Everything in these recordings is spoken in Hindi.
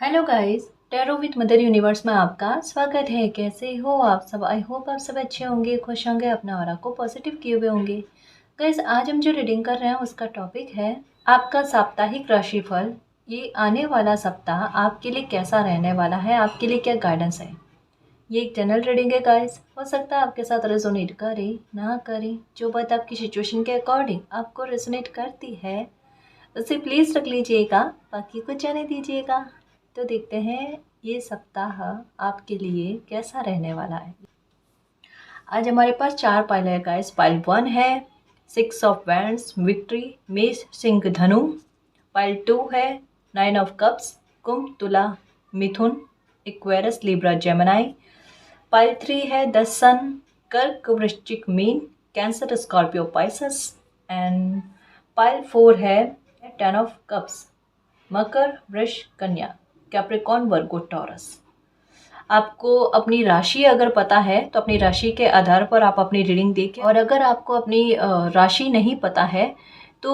Hello guys, tarot with mother universe में आपका स्वागत है। कैसे हो आप सब? आई होप आप सब अच्छे होंगे, खुश होंगे, अपना ऑरा को पॉजिटिव किए हुए होंगे। गाइस, आज हम जो रीडिंग कर रहे हैं उसका टॉपिक है आपका साप्ताहिक राशिफल। ये आने वाला सप्ताह आपके लिए कैसा रहने वाला है, आपके लिए क्या गाइडेंस है। ये एक जनरल रीडिंग है गाइस, हो सकता है आपके साथ रेजोनेट करे ना करे। जो बात आपकी सिचुएशन के अकॉर्डिंग आपको रेजोनेट करती है उसे प्लीज़ रख लीजिएगा, बाकी को जाने दीजिएगा। तो देखते हैं ये सप्ताह आपके लिए कैसा रहने वाला है। आज हमारे पास 4 पाइल है गाइस। पाइल 1 है 6 ऑफ वैंड्स, विक्ट्री, मेष, सिंह, धनु। पाइल 2 है 9 ऑफ कप्स, कुंभ, तुला, मिथुन, एक्वेरियस, लिब्रा, जेमिनी। पाइल 3 है द सन, कर्क, वृश्चिक, mean, cancer, Scorpio, Pisces. And pile 4 है 10 ऑफ कप्स, मकर, वृष, कन्या, कैप्रिकॉर्न, वर्गो, टॉरस। आपको अपनी राशि अगर पता है तो अपनी राशि के आधार पर आप अपनी रीडिंग देखें, और अगर आपको अपनी राशि नहीं पता है तो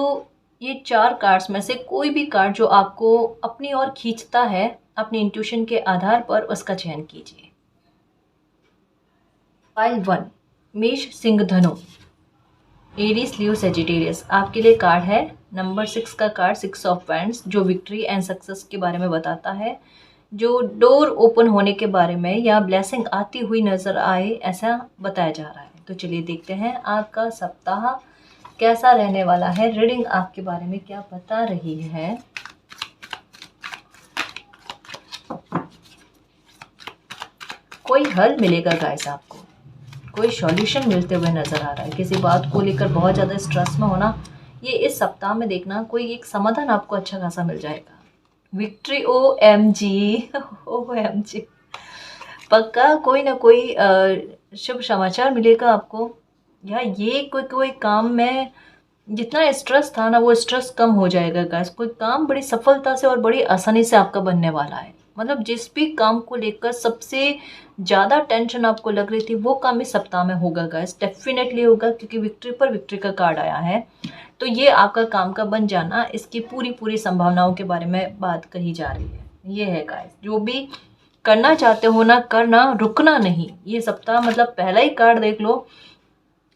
ये 4 कार्ड्स में से कोई भी कार्ड जो आपको अपनी ओर खींचता है, अपनी इंट्यूशन के आधार पर उसका चयन कीजिए। पाइल 1 मेष, सिंह, धनु, एरीज, लियो, सेजिटेरियस। आपके लिए कार्ड है नंबर 6 का कार्ड, 6 ऑफ वैंड्स, जो विक्ट्री एंड सक्सेस के बारे में बताता है, जो डोर ओपन होने के बारे में या ब्लेसिंग आती हुई नजर आए ऐसा बताया जा रहा है। तो चलिए देखते हैं आपका सप्ताह कैसा रहने वाला है। रीडिंग आपके बारे में क्या बता रही है। कोई हल मिलेगा गाइस, आपको कोई सॉल्यूशन मिलते हुए नजर आ रहा है। किसी बात को लेकर बहुत ज़्यादा स्ट्रेस में होना, ये इस सप्ताह में देखना कोई एक समाधान आपको अच्छा खासा मिल जाएगा। Victory, O M G, O M G, पक्का कोई ना कोई शुभ समाचार मिलेगा आपको। या ये कोई कोई काम में जितना स्ट्रेस था ना, वो स्ट्रेस कम हो जाएगा गाइस। कोई काम बड़ी सफलता से और बड़ी आसानी से आपका बनने वाला है। मतलब जिस भी काम को लेकर सबसे ज़्यादा टेंशन आपको लग रही थी वो काम इस सप्ताह में होगा गाइस, डेफिनेटली होगा, क्योंकि विक्ट्री पर विक्ट्री का कार्ड आया है। तो ये आपका काम का बन जाना, इसकी पूरी पूरी संभावनाओं के बारे में बात कही जा रही है। ये है गाइस, जो भी करना चाहते हो ना, करना, रुकना नहीं। ये सप्ताह मतलब पहला ही कार्ड देख लो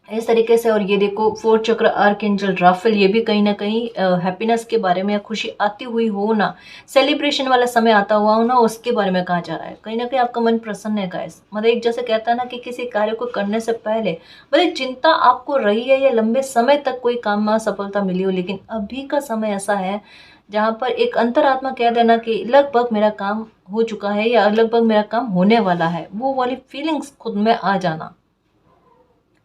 इस तरीके से। और ये देखो 4 चक्र, आर्क एंजल, राफेल, ये भी कहीं ना कहीं हैप्पीनेस के बारे में या खुशी आती हुई हो ना, सेलिब्रेशन वाला समय आता हुआ हो ना, उसके बारे में कहा जा रहा है। कहीं ना कहीं आपका मन प्रसन्न है गाइस। मतलब एक जैसे कहता है ना कि किसी कार्य को करने से पहले भले चिंता आपको रही है या लंबे समय तक कोई काम में सफलता मिली हो, लेकिन अभी का समय ऐसा है जहाँ पर एक अंतरात्मा कह देना कि लगभग मेरा काम हो चुका है या लगभग मेरा काम होने वाला है, वो वाली फीलिंग्स खुद में आ जाना,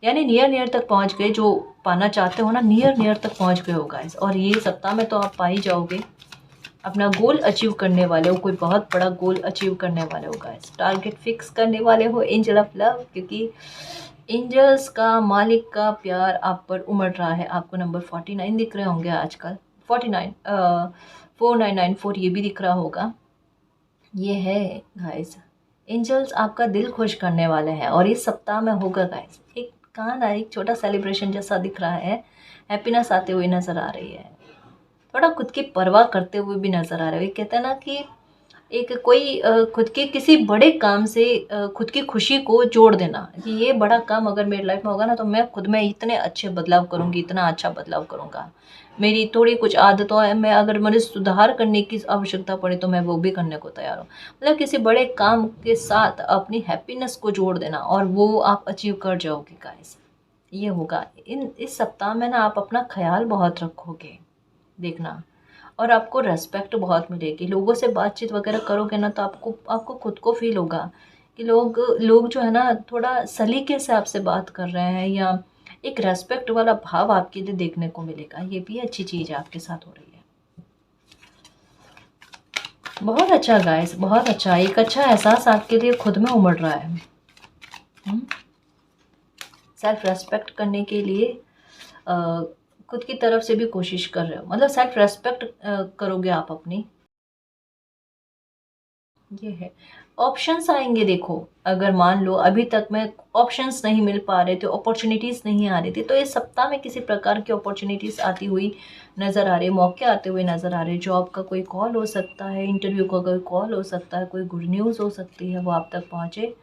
यानी नियर नियर तक पहुंच गए। जो पाना चाहते हो ना, नियर नियर तक पहुंच गए हो गाइस। और ये सप्ताह में तो आप पा ही जाओगे, अपना गोल अचीव करने वाले हो, कोई बहुत बड़ा गोल अचीव करने वाले हो गाइस, टारगेट फिक्स करने वाले हो। एंजल ऑफ लव, क्योंकि एंजल्स का, मालिक का प्यार आप पर उमड़ रहा है। आपको नंबर 49 दिख रहे होंगे आजकल, 49 4994 ये भी दिख रहा होगा। ये है गाइस, एंजल्स आपका दिल खुश करने वाले हैं और इस सप्ताह में होगा गाइस। एक गाना, एक छोटा सेलिब्रेशन जैसा दिख रहा है, हैप्पीनेस आते हुए नजर आ रही है, थोड़ा खुद की परवाह करते हुए भी नजर आ रहा है। ये कहते हैं ना कि एक कोई खुद के किसी बड़े काम से खुद की खुशी को जोड़ देना कि ये बड़ा काम अगर मेरी लाइफ में होगा ना तो मैं खुद में इतने अच्छे बदलाव करूंगी, इतना अच्छा बदलाव करूंगा। मेरी थोड़ी कुछ आदतों है, मैं अगर मुझे सुधार करने की आवश्यकता पड़े तो मैं वो भी करने को तैयार हूँ। मतलब किसी बड़े काम के साथ अपनी हैप्पीनेस को जोड़ देना और वो आप अचीव कर जाओगे गाइस। ये होगा इस सप्ताह में ना। आप अपना ख्याल बहुत रखोगे देखना, और आपको रेस्पेक्ट बहुत मिलेगी। लोगों से बातचीत वगैरह करोगे ना तो आपको आपको खुद को फील होगा कि लोग लोग जो है ना थोड़ा सलीके से आपसे बात कर रहे हैं, या एक रेस्पेक्ट वाला भाव आपके लिए देखने को मिलेगा। ये भी अच्छी चीज़ है आपके साथ हो रही है। बहुत अच्छा गाइस, बहुत अच्छा। एक अच्छा एहसास आपके लिए खुद में उमड़ रहा है। सेल्फ रेस्पेक्ट करने के लिए खुद की तरफ से भी कोशिश कर रहे हो, मतलब सेल्फ रेस्पेक्ट करोगे आप अपनी। ये है। ऑप्शंस आएँगे देखो, अगर मान लो अभी तक में ऑप्शंस नहीं मिल पा रहे थे, अपॉर्च्युनिटीज़ नहीं आ रही थी, तो इस सप्ताह में किसी प्रकार की अपॉर्च्युनिटीज़ आती हुई नज़र आ रही है, मौके आते हुए नज़र आ रहे हैं। जॉब का कोई कॉल हो सकता है, इंटरव्यू का कोई कॉल हो सकता है, कोई गुड न्यूज़ हो सकती है, वो आप तक पहुँचे।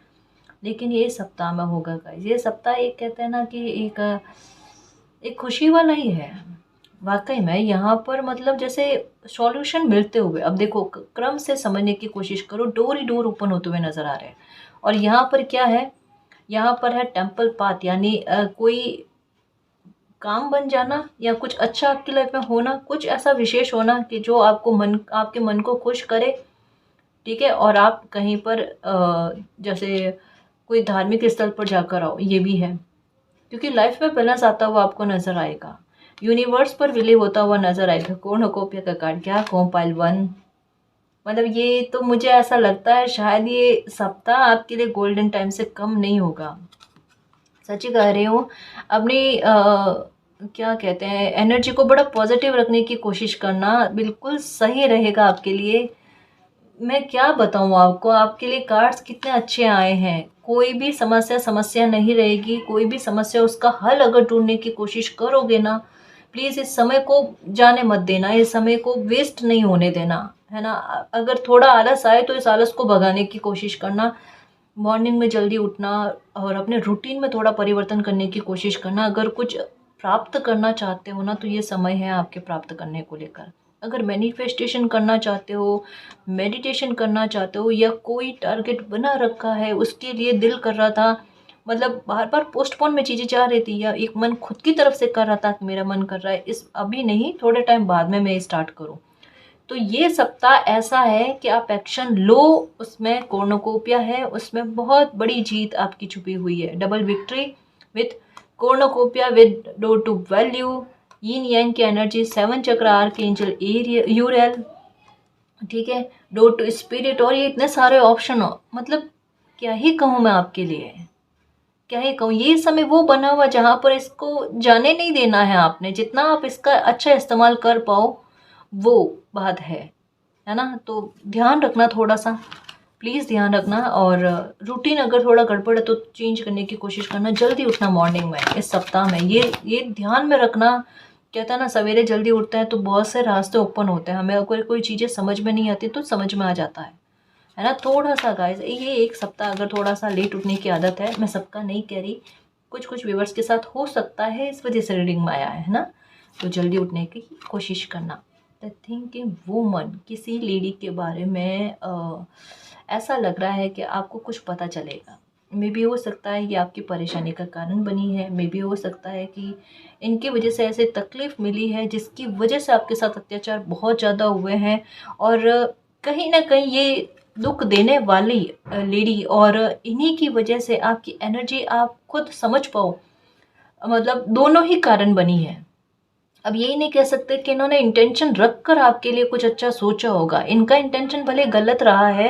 लेकिन ये सप्ताह में होगा गाइस, ये सप्ताह एक कहते हैं ना कि एक खुशी वाला ही है। वाक़ई में यहाँ पर मतलब जैसे सॉल्यूशन मिलते हुए, अब देखो क्रम से समझने की कोशिश करो, डोर ही डोर ओपन होते हुए नज़र आ रहे हैं। और यहाँ पर क्या है, यहाँ पर है टेम्पल पाथ, यानी कोई काम बन जाना या कुछ अच्छा आपकी लाइफ में होना, कुछ ऐसा विशेष होना कि जो आपके मन को खुश करे, ठीक है? और आप कहीं पर जैसे कोई धार्मिक स्थल पर जाकर आओ, ये भी है। क्योंकि लाइफ में बैलेंस आता हुआ आपको नज़र आएगा, यूनिवर्स पर विलय होता हुआ नज़र आएगा। कॉर्नुकोपिया का कार्ड क्या, कॉम्पाइल 1। मतलब ये तो मुझे ऐसा लगता है शायद ये सप्ताह आपके लिए गोल्डन टाइम से कम नहीं होगा। सच्ची कह रही हूँ। अपनी क्या कहते हैं, एनर्जी को बड़ा पॉजिटिव रखने की कोशिश करना बिल्कुल सही रहेगा आपके लिए। मैं क्या बताऊँ आपको, आपके लिए कार्ड्स कितने अच्छे आए हैं। कोई भी समस्या समस्या नहीं रहेगी, कोई भी समस्या उसका हल अगर ढूँढने की कोशिश करोगे ना, प्लीज़ इस समय को जाने मत देना, इस समय को वेस्ट नहीं होने देना, है ना? अगर थोड़ा आलस आए तो इस आलस को भगाने की कोशिश करना। मॉर्निंग में जल्दी उठना और अपने रूटीन में थोड़ा परिवर्तन करने की कोशिश करना। अगर कुछ प्राप्त करना चाहते हो ना, तो ये समय है आपके प्राप्त करने को लेकर। अगर मैनिफेस्टेशन करना चाहते हो, मेडिटेशन करना चाहते हो, या कोई टारगेट बना रखा है, उसके लिए दिल कर रहा था, मतलब बार-बार पोस्टपोन में चीज़ें जा रही थी, या एक मन खुद की तरफ से कर रहा था कि मेरा मन कर रहा है इस अभी नहीं, थोड़े टाइम बाद में मैं स्टार्ट करूँ। तो ये सप्ताह ऐसा है कि आप एक्शन लो, उसमें कॉर्नुकोपिया है, उसमें बहुत बड़ी जीत आपकी छुपी हुई है। Double victory with cornucopia, with door to value, yin yang की एनर्जी, 7 चक्र, आर्कएंजल यूरेल, ठीक है, डोर टू स्पिरिट, और ये इतने सारे ऑप्शन हो, मतलब क्या ही कहूँ मैं आपके लिए, क्या ही कहूँ। ये समय वो बना हुआ जहाँ पर इसको जाने नहीं देना है आपने, जितना आप इसका अच्छा इस्तेमाल कर पाओ वो बात है ना? तो ध्यान रखना थोड़ा-सा, प्लीज़ ध्यान रखना। और रूटीन अगर थोड़ा गड़बड़ है तो चेंज करने की कोशिश करना। जल्दी उठना मॉर्निंग में इस सप्ताह में, ये ध्यान में रखना। कहते हैं ना, सवेरे जल्दी उठते हैं तो बहुत से रास्ते ओपन होते हैं। हमें अगर कोई चीज़ें समझ में नहीं आती तो समझ में आ जाता है ना? थोड़ा-सा गाइस, ये एक सप्ताह अगर थोड़ा-सा लेट उठने की आदत है, मैं सबका नहीं कह रही, कुछ-कुछ व्यूअर्स के साथ हो सकता है, इस वजह से रीडिंग में आया है ना? तो जल्दी उठने की कोशिश करना। द थिंकिंग वूमन, किसी लेडी के बारे में ऐसा लग रहा है कि आपको कुछ पता चलेगा। मे बी हो सकता है ये आपकी परेशानी का कारण बनी है, मे बी हो सकता है कि इनकी वजह से ऐसे तकलीफ़ मिली है जिसकी वजह से आपके साथ अत्याचार बहुत ज़्यादा हुए हैं। और कहीं न कहीं ये दुःख देने वाली लेडी, और इन्हीं की वजह से आपकी एनर्जी आप खुद समझ पाओ, मतलब दोनों ही कारण बनी है। अब यही नहीं कह सकते कि इन्होंने इंटेंशन रख कर आपके लिए कुछ अच्छा सोचा होगा। इनका इंटेंशन भले गलत रहा है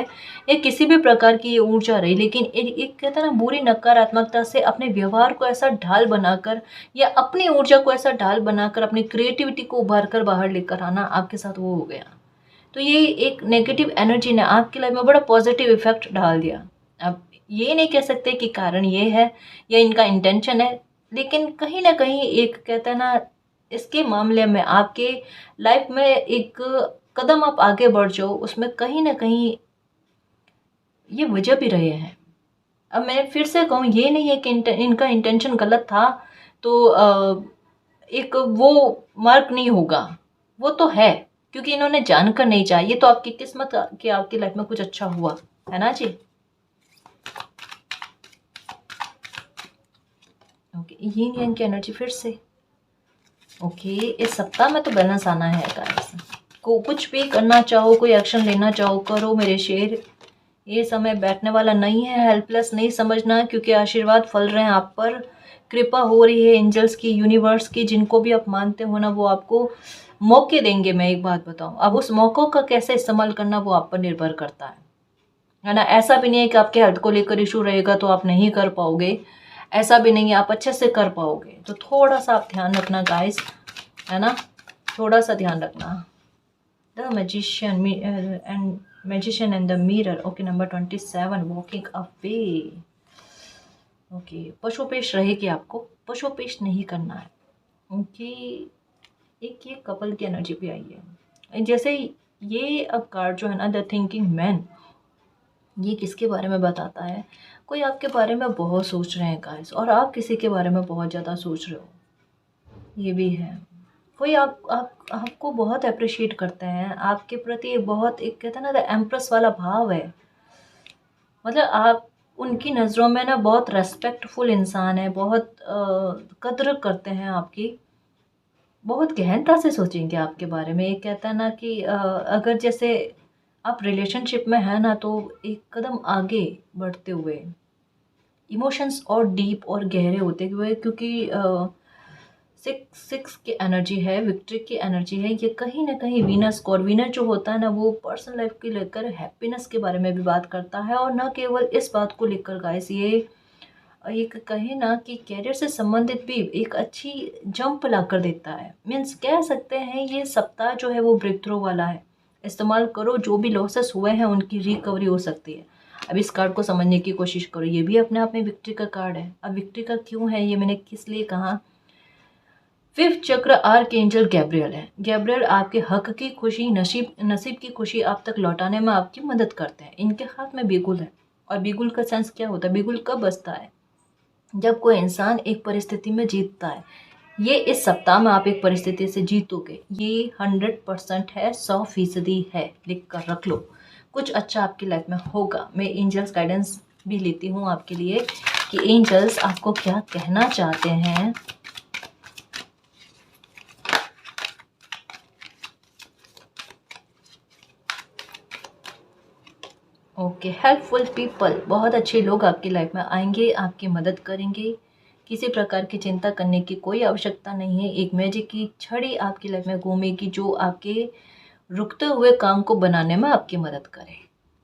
या किसी भी प्रकार की ये ऊर्जा रही, लेकिन एक कहते हैं ना, बुरी नकारात्मकता से अपने व्यवहार को ऐसा ढाल बनाकर, या अपनी ऊर्जा को ऐसा ढाल बनाकर अपनी क्रिएटिविटी को उभार कर बाहर लेकर आना, आपके साथ वो हो गया। तो ये एक नेगेटिव एनर्जी ने आपकी लाइफ में बड़ा पॉजिटिव इफेक्ट डाल दिया। अब ये नहीं कह सकते कि कारण ये है या इनका इंटेंशन है, लेकिन कहीं ना कहीं एक कहते हैं ना, इसके मामले में आपके लाइफ में एक कदम आप आगे बढ़ जाओ, उसमें कहीं ना कहीं ये वजह भी रहे हैं। अब मैं फिर से कहूँ, ये नहीं है कि इनका इंटेंशन गलत था तो एक वो मार्क नहीं होगा, वो तो है, क्योंकि इन्होंने जानकर नहीं चाहा। ये तो आपकी किस्मत कि आपकी लाइफ में कुछ अच्छा हुआ है ना जी। ओके, यिन यांग की एनर्जी फिर से। ओके, इस सप्ताह में तो बैलेंस आना है गाइस। को कुछ भी करना चाहो, कोई एक्शन लेना चाहो, करो मेरे शेर। ये समय बैठने वाला नहीं है, हेल्पलेस नहीं समझना, क्योंकि आशीर्वाद फल रहे हैं आप पर, कृपा हो रही है एंजल्स की, यूनिवर्स की। जिनको भी आप मानते हो ना, वो आपको मौके देंगे। मैं एक बात बताऊं, अब उस मौक़ों का कैसे इस्तेमाल करना वो आप पर निर्भर करता है ना? ऐसा भी नहीं है कि आपके हेल्थ को लेकर इशू रहेगा तो आप नहीं कर पाओगे, ऐसा भी नहीं है, आप अच्छे से कर पाओगे। तो थोड़ा सा आप ध्यान रखना गाइस, है ना? थोड़ा सा ध्यान रखना। The magician and magician and the mirror. Okay, number 27, walking away. Okay, पशुपेश रहेगी आपको, पशुपेश नहीं करना है। ओके, एक ये कपल की एनर्जी भी आई है। जैसे ये अब कार्ड जो है ना, द थिंकिंग मैन, ये किसके बारे में बताता है? कोई आपके बारे में बहुत सोच रहे हैं गाइस, और आप किसी के बारे में बहुत ज़्यादा सोच रहे हो, ये भी है। कोई आप आपको बहुत अप्रिशिएट करते हैं, आपके प्रति बहुत, एक कहते हैं ना, द एम्प्रेस वाला भाव है। मतलब आप उनकी नज़रों में ना बहुत रेस्पेक्टफुल इंसान है, बहुत कद्र करते हैं आपकी, बहुत गहनता से सोचेंगे आपके बारे में। एक कहता है ना कि अगर जैसे आप रिलेशनशिप में हैं ना, तो एक कदम आगे बढ़ते हुए इमोशंस और डीप और गहरे होते हुए, क्योंकि सिक्स सिक्स की एनर्जी है, विक्ट्री की एनर्जी है, ये कहीं ना कहीं वीनस को, और वीनस जो होता है ना, वो पर्सनल लाइफ के लेकर हैप्पीनेस के बारे में भी बात करता है। और न केवल इस बात को लेकर गाइस, ये एक कहे ना कि कैरियर से संबंधित भी एक अच्छी जंप ला कर देता है। मीन्स कह सकते हैं ये सप्ताह जो है वो ब्रेक थ्रू वाला है। इस्तेमाल करो, जो भी लॉसेस हुए हैं उनकी रिकवरी हो सकती है। अब इस कार्ड को समझने की कोशिश करो, ये भी अपने आप में विक्ट्री का कार्ड है। अब विक्ट्री का क्यों है, ये मैंने किस लिए कहा? फिफ्थ चक्र आर्क एंजल गैब्रियल है। गैब्रियल आपके हक की खुशी, नसीब की खुशी आप तक लौटाने में आपकी मदद करते हैं। इनके हाथ में बिगुल है, और बिगुल का सेंस क्या होता है? बिगुल कब बजता है? जब कोई इंसान एक परिस्थिति में जीतता है। ये इस सप्ताह में आप एक परिस्थिति से जीतोगे, ये 100% है, 100% है, लिख कर रख लो। कुछ अच्छा आपकी लाइफ में होगा। मैं एंजल्स गाइडेंस भी लेती हूँ आपके लिए कि एंजल्स आपको क्या कहना चाहते हैं। ओके, हेल्पफुल पीपल, बहुत अच्छे लोग आपकी लाइफ में आएंगे, आपकी मदद करेंगे। किसी प्रकार की चिंता करने की कोई आवश्यकता नहीं है। एक मैजिक की छड़ी आपकी लाइफ में घूमेगी, जो आपके रुकते हुए काम को बनाने में आपकी मदद करे।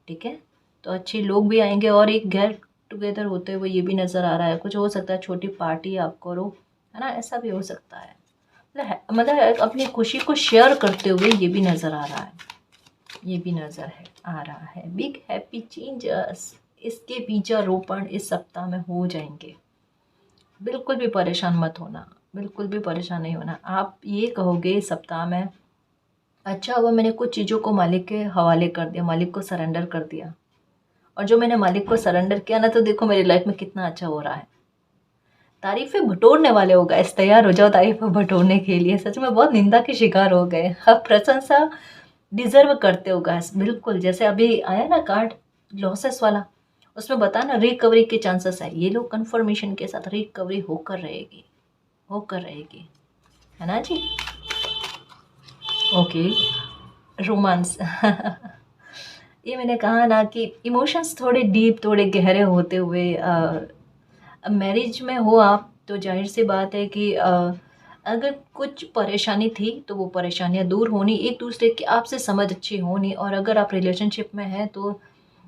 ठीक है, तो अच्छे लोग भी आएंगे, और एक गेट टुगेदर होते हुए ये भी नज़र आ रहा है। कुछ हो सकता है छोटी पार्टी आप करो, है ना, ऐसा भी हो सकता है। मतलब अपनी खुशी को शेयर करते हुए ये भी नज़र आ रहा है, ये भी नज़र है आ रहा है। बिग हैप्पी चेंजेस, इसके बीजारोपण इस सप्ताह में हो जाएंगे। बिल्कुल भी परेशान मत होना, बिल्कुल भी परेशान नहीं होना। आप ये कहोगे इस सप्ताह में, अच्छा हुआ मैंने कुछ चीज़ों को मालिक के हवाले कर दिया, मालिक को सरेंडर कर दिया, और जो मैंने मालिक को सरेंडर किया ना, तो देखो मेरी लाइफ में कितना अच्छा हो रहा है। तारीफें बटोरने वाले हो गए, तैयार हो जाओ तारीफें बटोरने के लिए। सच में बहुत निंदा के शिकार हो गए, अब प्रशंसा डिजर्व करते हो गाइस। बिल्कुल, जैसे अभी आया ना कार्ड लॉसेस वाला, उसमें बता ना रिकवरी के चांसेस है। ये लोग कंफर्मेशन के साथ रिकवरी होकर रहेगी, होकर रहेगी, है ना जी। ओके, रोमांस ये मैंने कहा ना कि इमोशंस थोड़े डीप, थोड़े गहरे होते हुए मैरिज में हो आप, तो जाहिर सी बात है कि अगर कुछ परेशानी थी तो वो परेशानियां दूर होनी, एक दूसरे की आपसे समझ अच्छी होनी। और अगर आप रिलेशनशिप में हैं तो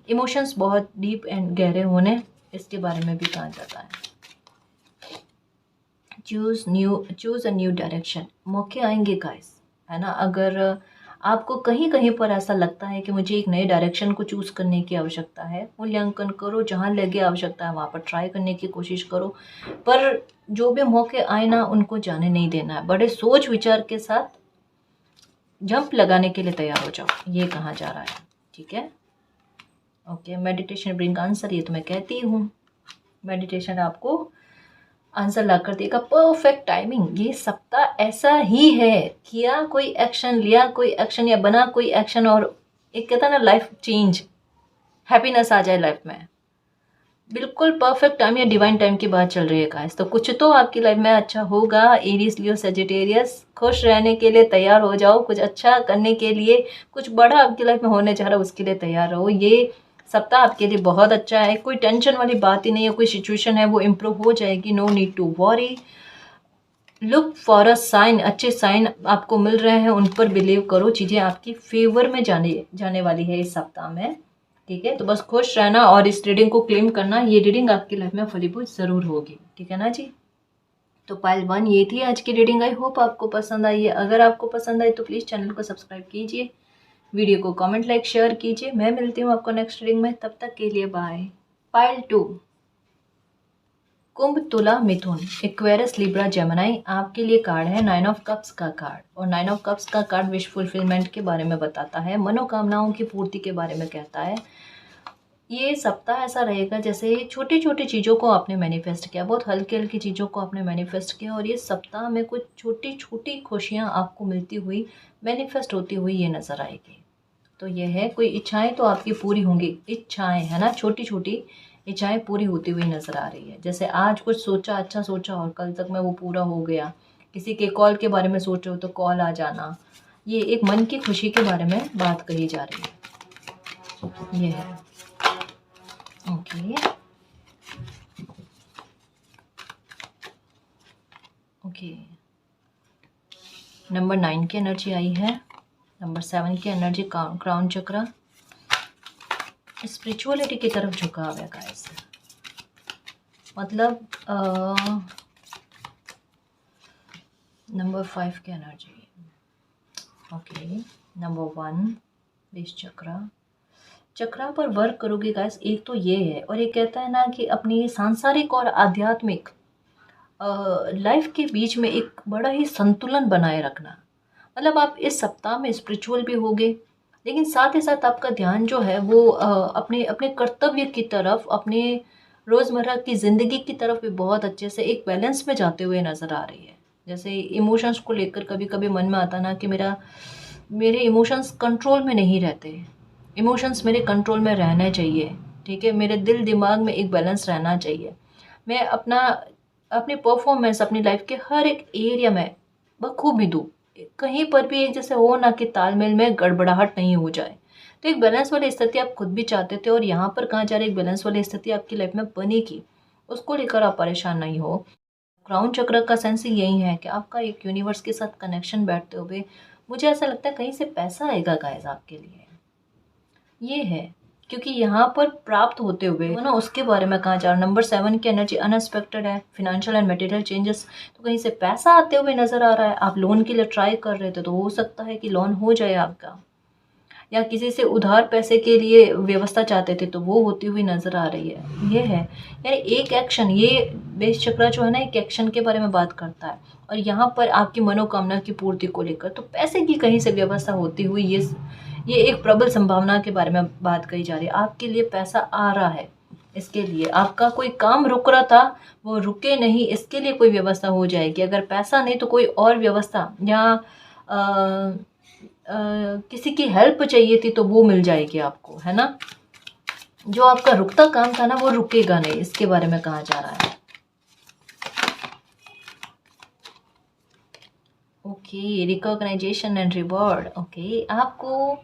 इमोशंस बहुत डीप एंड गहरे होने, इसके बारे में भी कहा जाता है। चूज़ अ न्यू डायरेक्शन, मौके आएंगे गाइस, है ना। अगर आपको कहीं कहीं पर ऐसा लगता है कि मुझे एक नए डायरेक्शन को चूज़ करने की आवश्यकता है, मूल्यांकन करो, जहाँ लगे आवश्यकता है वहाँ पर ट्राई करने की कोशिश करो। पर जो भी मौके आए ना, उनको जाने नहीं देना है। बड़े सोच विचार के साथ जंप लगाने के लिए तैयार हो जाओ, ये कहा जा रहा है। ठीक है, ओके। मेडिटेशन ब्रिंग आंसर, ये तो मैं कहती हूँ, मेडिटेशन आपको आंसर ला कर देगा। परफेक्ट टाइमिंग, ये सप्ताह ऐसा ही है। किया कोई एक्शन, लिया कोई एक्शन, या बना कोई एक्शन, और एक कहता ना लाइफ चेंज, हैप्पीनेस आ जाए लाइफ में। बिल्कुल परफेक्ट टाइम या डिवाइन टाइम की बात चल रही है गाइस। तो कुछ तो आपकी लाइफ में अच्छा होगा। एरीज, लियो, सेजिटेरियस, खुश रहने के लिए तैयार हो जाओ, कुछ अच्छा करने के लिए, कुछ बड़ा आपकी लाइफ में होने जा रहा है, उसके लिए तैयार रहो। ये सप्ताह आपके लिए बहुत अच्छा है, कोई टेंशन वाली बात ही नहीं है। कोई सिचुएशन है वो इम्प्रूव हो जाएगी, no need to worry. Look for a sign, अच्छे साइन आपको मिल रहे हैं, उन पर बिलीव करो, चीज़ें आपकी फेवर में जाने वाली है इस सप्ताह में। ठीक है, तो बस खुश रहना और इस रीडिंग को क्लेम करना, ये रीडिंग आपकी लाइफ में फलीभूत ज़रूर होगी। ठीक है ना जी। तो पाइल 1 ये थी आज की रीडिंग। आई होप आपको पसंद आई है। अगर आपको पसंद आई तो प्लीज़ चैनल को सब्सक्राइब कीजिए, वीडियो को कमेंट लाइक शेयर कीजिए। मैं मिलती हूँ आपको नेक्स्ट रीडिंग में, तब तक के लिए बाय। पाइल 2, कुंभ, तुला, मिथुन, एक्वेरियस, लिब्रा, जेमिनी। आपके लिए कार्ड है 9 ऑफ कप्स का कार्ड, और 9 ऑफ कप्स का कार्ड विश फुलफिलमेंट के बारे में बताता है, मनोकामनाओं की पूर्ति के बारे में कहता है। ये सप्ताह ऐसा रहेगा जैसे छोटी छोटी चीज़ों को आपने मैनिफेस्ट किया, बहुत हल्की हल्की चीज़ों को आपने मैनिफेस्ट किया, और ये सप्ताह में कुछ छोटी छोटी खुशियाँ आपको मिलती हुई, मैनिफेस्ट होती हुई ये नज़र आएगी। तो ये है, कोई इच्छाएं तो आपकी पूरी होंगी, इच्छाएं है ना, छोटी छोटी इच्छाएं पूरी होती हुई नज़र आ रही है। जैसे आज कुछ सोचा, अच्छा सोचा, और कल तक में वो पूरा हो गया। किसी के कॉल के बारे में सोच रहे हो तो कॉल आ जाना, ये एक मन की खुशी के बारे में बात कही जा रही है। ये है, ओके ओके। नंबर 9 की एनर्जी आई है, नंबर 7 की एनर्जी क्राउन चक्रा, स्पिरिचुअलिटी की तरफ झुकाव है गाइस। मतलब नंबर 5 की एनर्जी, ओके। नंबर 1 बेस चक्रा पर वर्क करोगे गाइस, एक तो ये है, और ये कहता है ना कि अपनी सांसारिक और आध्यात्मिक लाइफ के बीच में एक बड़ा ही संतुलन बनाए रखना। मतलब आप इस सप्ताह में स्पिरिचुअल भी होगे, लेकिन साथ ही साथ आपका ध्यान जो है वो अपने अपने कर्तव्य की तरफ, अपने रोज़मर्रा की ज़िंदगी की तरफ भी बहुत अच्छे से एक बैलेंस में जाते हुए नज़र आ रही है। जैसे इमोशंस को लेकर कभी कभी मन में आता ना कि मेरे इमोशंस कंट्रोल में नहीं रहते, इमोशंस मेरे कंट्रोल में रहना चाहिए, ठीक है, मेरे दिल दिमाग में एक बैलेंस रहना चाहिए। मैं अपनी परफॉर्मेंस अपनी लाइफ के हर एक एरिया में बखूबी दूँ, कहीं पर भी एक जैसे हो ना कि तालमेल में गड़बड़ाहट नहीं हो जाए। तो एक बैलेंस वाली स्थिति आप खुद भी चाहते थे, और यहाँ पर कहाँ जा रही एक बैलेंस वाली स्थिति आपकी लाइफ में बनेगी, उसको लेकर आप परेशान नहीं हो। क्राउन चक्र का सेंस यही है कि आपका एक यूनिवर्स के साथ कनेक्शन बैठते हुए मुझे ऐसा लगता है कहीं से पैसा आएगा गाइस आपके लिए, ये है, क्योंकि यहाँ पर प्राप्त होते हुए ना उसके बारे में कहा जा रहा है। नंबर 7 की एनर्जी अनएक्सपेक्टेड है, फिनेंशियल एंड मटेरियल चेंजेस, तो कहीं से पैसा आते हुए नजर आ रहा है। आप लोन के लिए ट्राई कर रहे थे तो हो सकता है कि लोन हो जाए आपका, या किसी से उधार पैसे के लिए व्यवस्था चाहते थे तो वो होती हुई नजर आ रही है। ये है, यानी एक एक्शन, ये बेस चक्र जो है ना एक एक्शन के बारे में बात करता है, और यहाँ पर आपकी मनोकामना की पूर्ति को लेकर तो पैसे की कहीं से व्यवस्था होती हुई ये एक प्रबल संभावना के बारे में बात कही जा रही है। आपके लिए पैसा आ रहा है, इसके लिए आपका कोई काम रुक रहा था वो रुके नहीं, इसके लिए कोई व्यवस्था हो जाएगी। अगर पैसा नहीं तो कोई और व्यवस्था, या किसी की हेल्प चाहिए थी तो वो मिल जाएगी आपको, है ना। जो आपका रुकता काम था ना वो रुकेगा नहीं, इसके बारे में कहा जा रहा है। Okay, recognition and reward. Okay, आपको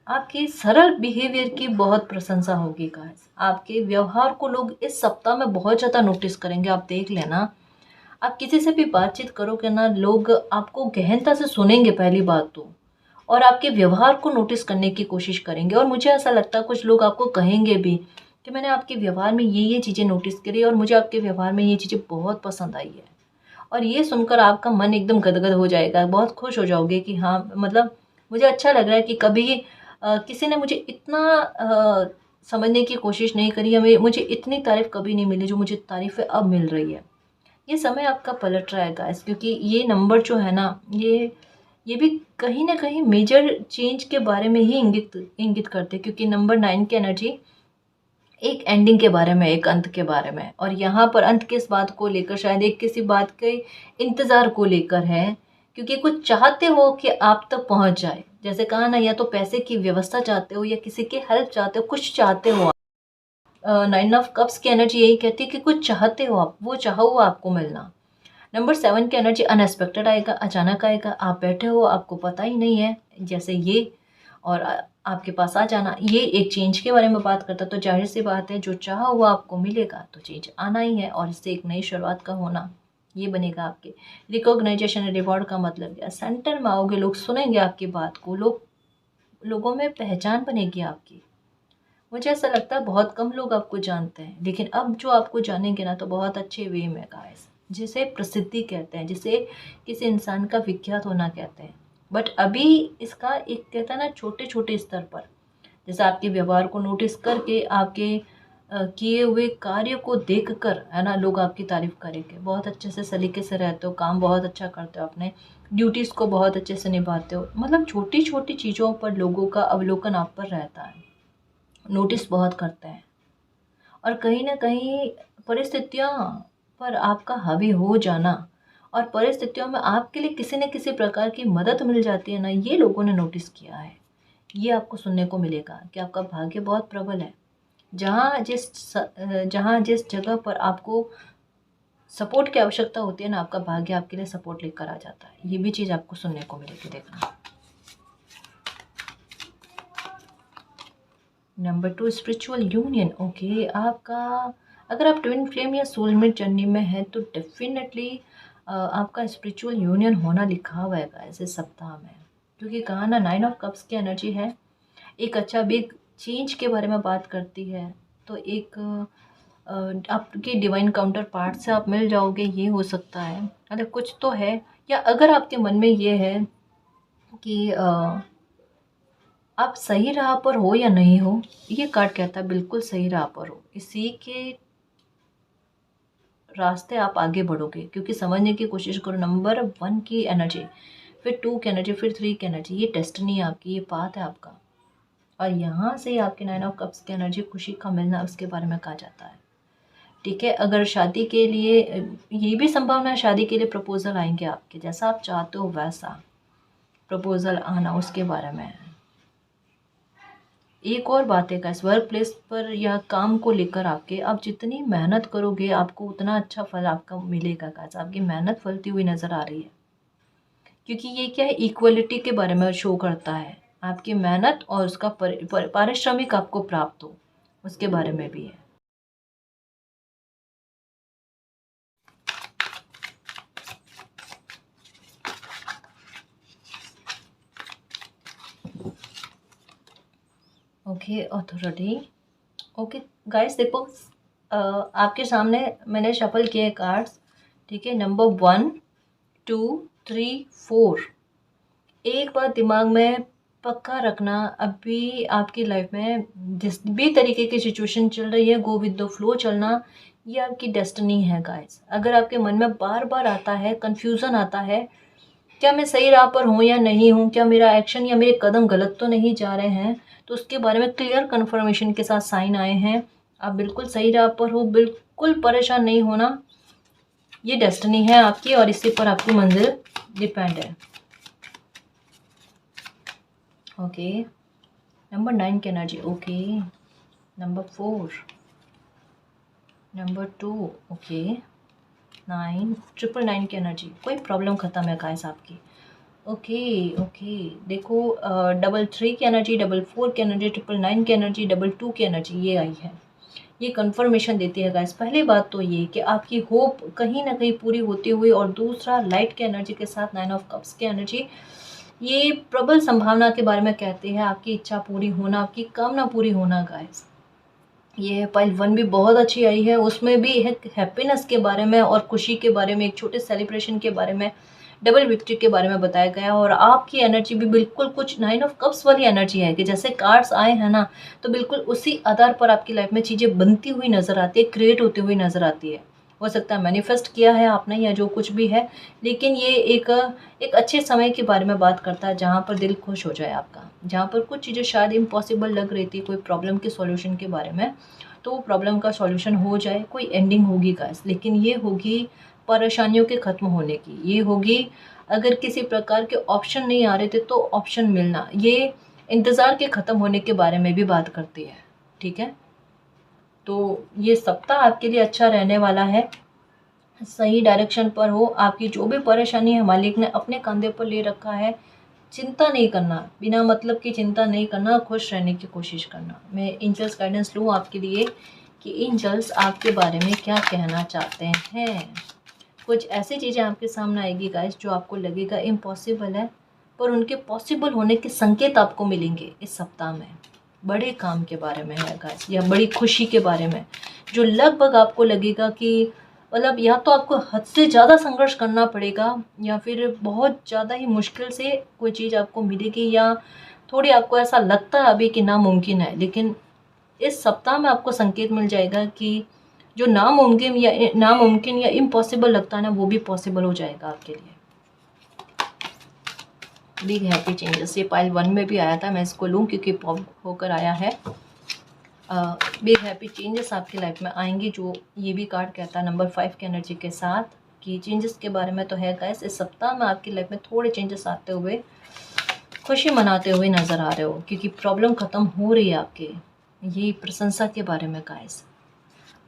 आपके सरल बिहेवियर की बहुत प्रशंसा होगी गाइस। आपके व्यवहार को लोग इस सप्ताह में बहुत ज़्यादा नोटिस करेंगे। आप देख लेना, आप किसी से भी बातचीत करोगे ना, लोग आपको गहनता से सुनेंगे पहली बात तो, और आपके व्यवहार को नोटिस करने की कोशिश करेंगे। और मुझे ऐसा लगता है कुछ लोग आपको कहेंगे भी कि मैंने आपके व्यवहार में ये चीज़ें नोटिस करी, और मुझे आपके व्यवहार में ये चीज़ें बहुत पसंद आई है। और ये सुनकर आपका मन एकदम गदगद हो जाएगा, बहुत खुश हो जाओगे कि हाँ, मतलब मुझे अच्छा लग रहा है कि कभी किसी ने मुझे इतना समझने की कोशिश नहीं करी, या मुझे इतनी तारीफ़ कभी नहीं मिली जो मुझे तारीफ़ें अब मिल रही है। ये समय आपका पलट रहा है गाइस, क्योंकि ये नंबर जो है ना, ये भी कहीं ना कहीं मेजर चेंज के बारे में ही इंगित करते हैं, क्योंकि नंबर 9 की एनर्जी एक एंडिंग के बारे में, एक अंत के बारे में, और यहाँ पर अंत किस बात को लेकर, शायद एक किसी बात के इंतज़ार को लेकर है, क्योंकि कुछ चाहते हो कि आप तक पहुँच जाए। जैसे कहा ना, या तो पैसे की व्यवस्था चाहते हो, या किसी की हेल्प चाहते हो, कुछ चाहते हो। 9 ऑफ कप्स की एनर्जी यही कहती है कि कुछ चाहते हो आप, वो चाहो वो आपको मिलना। नंबर 7 की एनर्जी अनएक्सपेक्टेड आएगा, अचानक आएगा। आप बैठे हो, आपको पता ही नहीं है, जैसे ये, और आपके पास आ जाना, ये एक चेंज के बारे में बात करता है। तो जाहिर सी बात है, जो चाहा हुआ आपको मिलेगा, तो चेंज आना ही है, और इससे एक नई शुरुआत का होना ये बनेगा आपके। रिकॉग्नाइजेशन रिवॉर्ड का मतलब क्या, सेंटर में आओगे, लोग सुनेंगे आपकी बात को, लोगों में पहचान बनेगी आपकी। मुझे ऐसा लगता है बहुत कम लोग आपको जानते हैं, लेकिन अब जो आपको जानेंगे ना तो बहुत अच्छे वे में गाइस, जिसे प्रसिद्धि कहते हैं, जिसे किसी इंसान का विख्यात होना कहते हैं। बट अभी इसका एक कहता है ना छोटे छोटे स्तर पर, जैसे आपके व्यवहार को नोटिस करके, आपके किए हुए कार्य को देखकर, है ना, लोग आपकी तारीफ करेंगे। बहुत अच्छे से सलीके से रहते हो, काम बहुत अच्छा करते हो, अपने ड्यूटीज़ को बहुत अच्छे से निभाते हो। मतलब छोटी छोटी चीज़ों पर लोगों का अवलोकन आप पर रहता है, नोटिस बहुत करते हैं। और कहीं न कहीं परिस्थितियाँ पर आपका हावी हो जाना और परिस्थितियों में आपके लिए किसी न किसी प्रकार की मदद मिल जाती है ना, ये लोगों ने नोटिस किया है। ये आपको सुनने को मिलेगा कि आपका भाग्य बहुत प्रबल है। जहाँ जिस जगह पर आपको सपोर्ट की आवश्यकता होती है ना, आपका भाग्य आपके लिए सपोर्ट लेकर आ जाता है। ये भी चीज़ आपको सुनने को मिलेगी, देखना। Number 2, spiritual union. ओके, आपका अगर आप ट्विन फ्लेम या सोलमेट जर्नी में हैं तो डेफिनेटली आपका स्पिरिचुअल यूनियन होना लिखा हुआ है गाइस इस सप्ताह में। क्योंकि कहा ना, 9 ऑफ कप्स की एनर्जी है, एक अच्छा बिग चेंज के बारे में बात करती है। तो एक आपके डिवाइन काउंटर पार्ट से आप मिल जाओगे, ये हो सकता है। मतलब कुछ तो है, या अगर आपके मन में ये है कि आप सही राह पर हो या नहीं हो, ये कार्ड कहता है बिल्कुल सही राह पर हो। इसी के रास्ते आप आगे बढ़ोगे, क्योंकि समझने की कोशिश करो। नंबर 1 की एनर्जी, फिर 2 की एनर्जी, फिर 3 की एनर्जी, ये डेस्टिनी है आपकी, ये पाथ है आपका। और यहाँ से ही आपके 9 ऑफ कप्स की एनर्जी, खुशी का मिलना, उसके बारे में कहा जाता है। ठीक है, अगर शादी के लिए, ये भी संभावना है शादी के लिए प्रपोजल आएंगे आपके, जैसा आप चाहते हो वैसा प्रपोजल आना, उसके बारे में है। एक और बात है इस वर्क प्लेस पर या काम को लेकर आपके, आप जितनी मेहनत करोगे आपको उतना अच्छा फल आपका मिलेगा गाइस। आपकी मेहनत फलती हुई नज़र आ रही है, क्योंकि ये क्या है, इक्वलिटी के बारे में शो करता है। आपकी मेहनत और उसका पारिश्रमिक आपको प्राप्त हो, उसके बारे में भी है। Okay, authority. ओके गाइस, देखो आपके सामने मैंने शफल किए कार्ड्स। ठीक है, नंबर 1, 2, 3, 4। एक बात दिमाग में पक्का रखना, अभी आपकी लाइफ में जिस भी तरीके की सिचुएशन चल रही है, गो विद द फ्लो चलना, ये आपकी डेस्टिनी है गाइस। अगर आपके मन में बार बार आता है, कंफ्यूजन आता है, क्या मैं सही राह पर हूँ या नहीं हूँ, क्या मेरा एक्शन या मेरे कदम गलत तो नहीं जा रहे हैं, तो उसके बारे में क्लियर कन्फर्मेशन के साथ साइन आए हैं। आप बिल्कुल सही राह पर हो, बिल्कुल परेशान नहीं होना, ये डेस्टिनी है आपकी और इसी पर आपकी मंजिल डिपेंड है। ओके, नंबर 9 की energy. Okay, number 4, number 2। Okay, 9, 999 की एनर्जी। कोई प्रॉब्लम खत्म है गाइस आपकी। ओके, ओके, देखो 3 की एनर्जी, 4 की एनर्जी, 999 की एनर्जी, 2 की एनर्जी, ये आई है। ये कंफर्मेशन देती है गाइस। पहली बात तो ये कि आपकी होप कहीं ना कहीं पूरी होती हुई, और दूसरा लाइट के एनर्जी के साथ 9 ऑफ कप्स की एनर्जी, ये प्रबल संभावना के बारे में कहते हैं, आपकी इच्छा पूरी होना, आपकी कामना पूरी होना गाइस। ये पाइल 1 भी बहुत अच्छी आई है, उसमें भी एक हैप्पीनेस के बारे में और खुशी के बारे में, एक छोटे सेलिब्रेशन के बारे में, डबल विक्ट्री के बारे में बताया गया। और आपकी एनर्जी भी बिल्कुल कुछ 9 ऑफ कप्स वाली एनर्जी है, कि जैसे कार्ड्स आए हैं ना, तो बिल्कुल उसी आधार पर आपकी लाइफ में चीज़ें बनती हुई नज़र आती है, क्रिएट होती हुई नज़र आती है। हो सकता है मैनिफेस्ट किया है आपने या जो कुछ भी है, लेकिन ये एक अच्छे समय के बारे में बात करता है, जहाँ पर दिल खुश हो जाए आपका, जहाँ पर कुछ चीज़ें शायद इम्पॉसिबल लग रही थी, कोई प्रॉब्लम के सॉल्यूशन के बारे में, तो वो प्रॉब्लम का सॉल्यूशन हो जाए, कोई एंडिंग होगी गाइस। लेकिन ये होगी परेशानियों के ख़त्म होने की, ये होगी अगर किसी प्रकार के ऑप्शन नहीं आ रहे थे तो ऑप्शन मिलना, ये इंतज़ार के ख़त्म होने के बारे में भी बात करती है। ठीक है, तो ये सप्ताह आपके लिए अच्छा रहने वाला है, सही डायरेक्शन पर हो। आपकी जो भी परेशानी है मालिक ने अपने कंधे पर ले रखा है, चिंता नहीं करना, बिना मतलब की चिंता नहीं करना, खुश रहने की कोशिश करना। मैं एंजल्स गाइडेंस लूँ आपके लिए कि एंजल्स आपके बारे में क्या कहना चाहते हैं। कुछ ऐसी चीज़ें आपके सामने आएगी गाइस जो आपको लगेगा इम्पॉसिबल है, पर उनके पॉसिबल होने के संकेत आपको मिलेंगे इस सप्ताह में। बड़े काम के बारे में है गाइस, या बड़ी खुशी के बारे में, जो लगभग आपको लगेगा कि मतलब या तो आपको हद से ज़्यादा संघर्ष करना पड़ेगा या फिर बहुत ज़्यादा ही मुश्किल से कोई चीज़ आपको मिलेगी, या थोड़ी आपको ऐसा लगता है अभी कि नामुमकिन है, लेकिन इस सप्ताह में आपको संकेत मिल जाएगा कि जो नामुमकिन या इम्पॉसिबल लगता है ना, वो भी पॉसिबल हो जाएगा आपके लिए। बिग हैप्पी चेंजेस, ये पाइल 1 में भी आया था, मैं इसको लूँ क्योंकि पॉप होकर आया है। बिग हैप्पी चेंजेस आपकी लाइफ में आएंगे, जो ये भी कार्ड कहता है नंबर 5 की एनर्जी के साथ कि चेंजेस के बारे में तो है गाइस। इस सप्ताह में आपकी लाइफ में थोड़े चेंजेस आते हुए, खुशी मनाते हुए नज़र आ रहे हो, क्योंकि प्रॉब्लम ख़त्म हो रही है आपके। ये प्रशंसा के बारे में गाइस।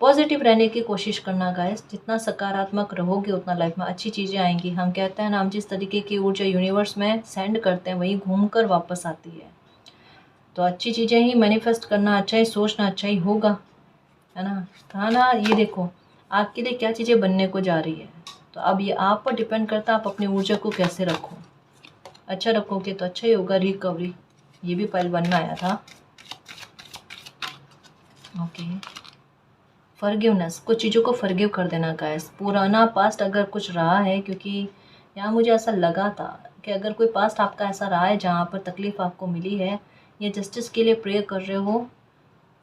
पॉजिटिव रहने की कोशिश करना गाइस, जितना सकारात्मक रहोगे उतना लाइफ में अच्छी चीज़ें आएंगी। हम कहते हैं ना, हम जिस तरीके की ऊर्जा यूनिवर्स में सेंड करते हैं वही घूमकर वापस आती है। तो अच्छी चीज़ें ही मैनिफेस्ट करना, अच्छा ही सोचना, अच्छा ही होगा, है ना। कहा ना, ये देखो आपके लिए क्या चीज़ें बनने को जा रही है। तो अब ये आप पर डिपेंड करता है आप अपनी ऊर्जा को कैसे रखो। अच्छा रखोगे तो अच्छा ही होगा। रिकवरी, ये भी पाइल 1 में आया था। ओके, फॉरगिवनेस, कुछ चीज़ों को फॉरगिव कर देना गाइस। पुराना पास्ट अगर कुछ रहा है, क्योंकि यहाँ मुझे ऐसा लगा था कि अगर कोई पास्ट आपका ऐसा रहा है जहाँ पर तकलीफ़ आपको मिली है, या जस्टिस के लिए प्रे कर रहे हो,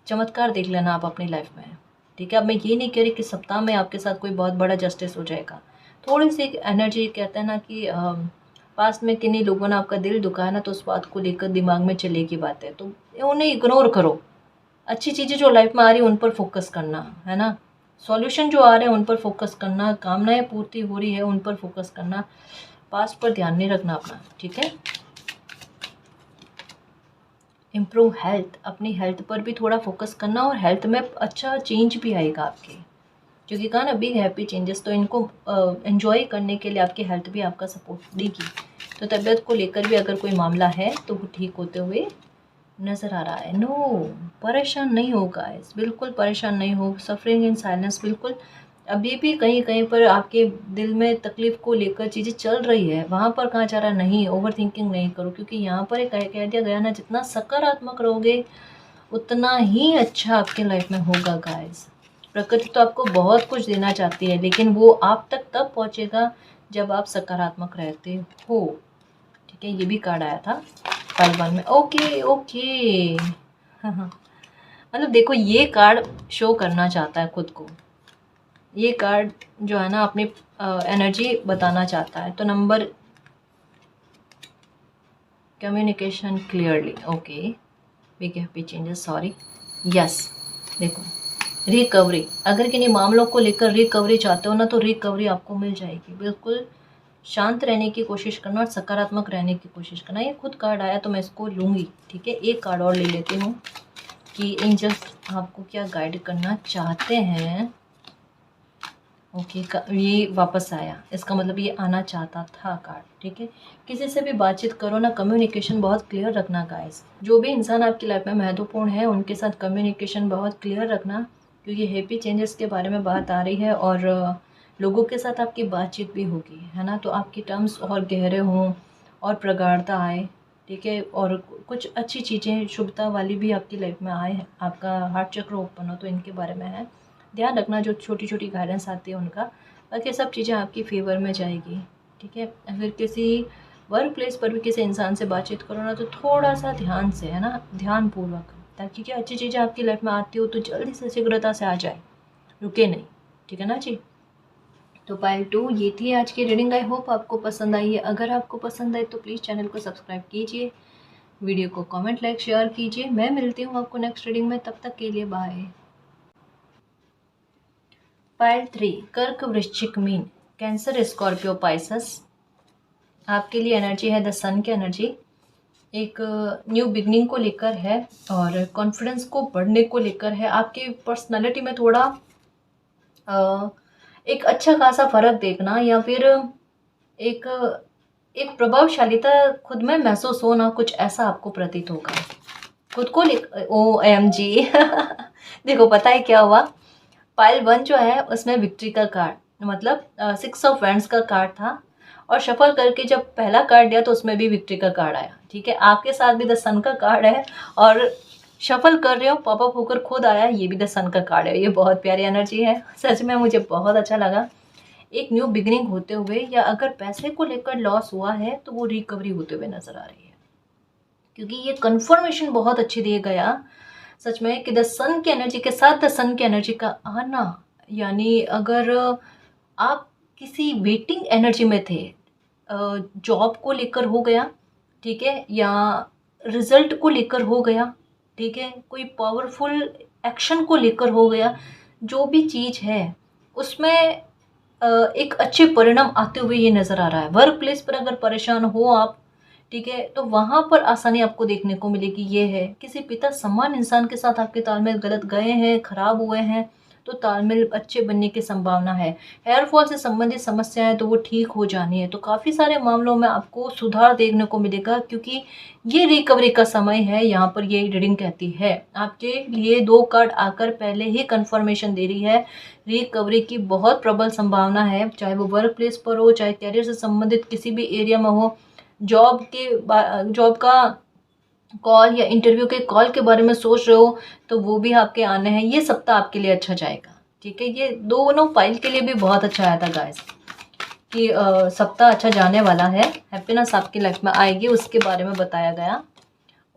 चमत्कार देख लेना आप अपनी लाइफ में, ठीक है। अब मैं ये नहीं कह रही कि सप्ताह में आपके साथ कोई बहुत बड़ा जस्टिस हो जाएगा। थोड़ी सी एनर्जी, कहते हैं ना कि पास्ट में किन्हीं लोगों ने आपका दिल दुखाया ना, तो उस बात को लेकर दिमाग में चलेगी बातें, तो उन्हें इग्नोर करो। अच्छी चीज़ें जो लाइफ में आ रही है उन पर फोकस करना, है ना। सॉल्यूशन जो आ रहे हैं उन पर फोकस करना, कामनाएं पूर्ति हो रही है उन पर फोकस करना, पास्ट पर ध्यान नहीं रखना अपना, ठीक है। इम्प्रूव हेल्थ, अपनी हेल्थ पर भी थोड़ा फोकस करना, और हेल्थ में अच्छा चेंज भी आएगा आपके, क्योंकि कहा ना बिग हैप्पी चेंजेस, तो इनको एंजॉय करने के लिए आपकी हेल्थ भी आपका सपोर्ट देगी। तो तबीयत को लेकर भी अगर कोई मामला है तो वो ठीक होते हुए नज़र आ रहा है। नो, परेशान नहीं हो गाइस, बिल्कुल परेशान नहीं हो। सफरिंग इन साइलेंस, बिल्कुल अभी भी कहीं कहीं पर आपके दिल में तकलीफ़ को लेकर चीज़ें चल रही है, वहाँ पर कहाँ जा रहा नहीं, ओवर थिंकिंग नहीं करो, क्योंकि यहाँ पर एक कह दिया गया ना, जितना सकारात्मक रहोगे उतना ही अच्छा आपके लाइफ में होगा गाइस। प्रकृति तो आपको बहुत कुछ देना चाहती है, लेकिन वो आप तक तब पहुँचेगा जब आप सकारात्मक रहते हो, ठीक है। ये भी कार्ड आया था पाइल 1 में। ओके ओके, हाँ हाँ, मतलब देखो ये कार्ड शो करना चाहता है खुद को। ये कार्ड जो है ना अपनी एनर्जी बताना चाहता है। तो number, communication clearly, okay, big happy changes, sorry, yes. देखो रिकवरी, अगर किन्हीं मामलों को लेकर रिकवरी चाहते हो ना, तो रिकवरी आपको मिल जाएगी। बिल्कुल शांत रहने की कोशिश करना और सकारात्मक रहने की कोशिश करना। ये खुद कार्ड आया तो मैं इसको लूँगी, ठीक है। एक कार्ड और ले लेती हूँ कि एंजल्स आपको क्या गाइड करना चाहते हैं। ओके, ये वापस आया, इसका मतलब ये आना चाहता था कार्ड, ठीक है। किसी से भी बातचीत करो ना, कम्युनिकेशन बहुत क्लियर रखना गाइस। जो भी इंसान आपकी लाइफ में महत्वपूर्ण है उनके साथ कम्युनिकेशन बहुत क्लियर रखना, क्योंकि हैप्पी चेंजेस के बारे में बात आ रही है, और लोगों के साथ आपकी बातचीत भी होगी, है ना। तो आपकी टर्म्स और गहरे हों और प्रगाढ़ता आए, ठीक है, और कुछ अच्छी चीज़ें शुभता वाली भी आपकी लाइफ में आए, आपका हार्ट चक्र ओपन हो, तो इनके बारे में है। ध्यान रखना जो छोटी छोटी गाइडेंस आती है उनका, बाकी सब चीज़ें आपकी फेवर में जाएगी, ठीक है। फिर किसी वर्क प्लेस पर भी किसी इंसान से बातचीत करो ना, तो थोड़ा सा ध्यान से, है ना, ध्यानपूर्वक, ताकि क्या अच्छी चीज़ें आपकी लाइफ में आती हो तो जल्दी से शीघ्रता से आ जाए, रुके नहीं, ठीक है ना जी। तो पाइल 2 ये थी आज की रीडिंग। आई होप आपको पसंद आई है। अगर आपको पसंद आए तो प्लीज़ चैनल को सब्सक्राइब कीजिए, वीडियो को कमेंट लाइक शेयर कीजिए। मैं मिलती हूँ आपको नेक्स्ट रीडिंग में, तब तक के लिए बाय। पाइल 3 कर्क वृश्चिक मीन कैंसर स्कॉर्पियो पाइसस, आपके लिए एनर्जी है द सन की एनर्जी। एक न्यू बिगनिंग को लेकर है और कॉन्फिडेंस को बढ़ने को लेकर है। आपकी पर्सनालिटी में थोड़ा एक अच्छा खासा फर्क देखना, या फिर एक एक प्रभावशालीता खुद में महसूस होना, कुछ ऐसा आपको प्रतीत होगा खुद को OMG देखो पता है क्या हुआ, पाइल 1 जो है उसमें विक्ट्री का कार्ड, मतलब 6 ऑफ वैंड्स का कार्ड था, और शफल करके जब पहला कार्ड दिया तो उसमें भी विक्ट्री का कार्ड आया, ठीक है। आपके साथ भी द सन का कार्ड है और शफल कर रहे हो, पॉप अप होकर खुद आया, ये भी द सन का कार्ड है। ये बहुत प्यारी एनर्जी है, सच में मुझे बहुत अच्छा लगा। एक न्यू बिगिनिंग होते हुए, या अगर पैसे को लेकर लॉस हुआ है तो वो रिकवरी होते हुए नजर आ रही है, क्योंकि ये कंफर्मेशन बहुत अच्छी दिए गया सच में कि द सन की एनर्जी के साथ द सन की एनर्जी का आना, यानी अगर आप किसी वेटिंग एनर्जी में थे, जॉब को लेकर हो गया, ठीक है, या रिजल्ट को लेकर हो गया, ठीक है, कोई पावरफुल एक्शन को लेकर हो गया, जो भी चीज़ है उसमें एक अच्छे परिणाम आते हुए ये नज़र आ रहा है। वर्क प्लेस पर अगर परेशान हो आप, ठीक है, तो वहाँ पर आसानी आपको देखने को मिलेगी। ये है किसी पिता समान इंसान के साथ आपके तालमेल गलत गए हैं, खराब हुए हैं, तो तालमेल अच्छे बनने की संभावना है। हेयर फॉल से संबंधित समस्याएं तो वो ठीक हो जानी है, तो काफ़ी सारे मामलों में आपको सुधार देखने को मिलेगा, क्योंकि ये रिकवरी का समय है। यहाँ पर ये रीडिंग कहती है आपके लिए 2 कार्ड आकर पहले ही कंफर्मेशन दे रही है। रिकवरी की बहुत प्रबल संभावना है, चाहे वो वर्क प्लेस पर हो, चाहे करियर से संबंधित किसी भी एरिया में हो। जॉब का कॉल या इंटरव्यू के कॉल के बारे में सोच रहे हो, तो वो भी आपके आने हैं। ये सप्ताह आपके लिए अच्छा जाएगा, ठीक है। ये दोनों फाइल के लिए भी बहुत अच्छा आया था गाइस, कि सप्ताह अच्छा जाने वाला है, हैप्पीनेस आपकी लाइफ में आएगी, उसके बारे में बताया गया।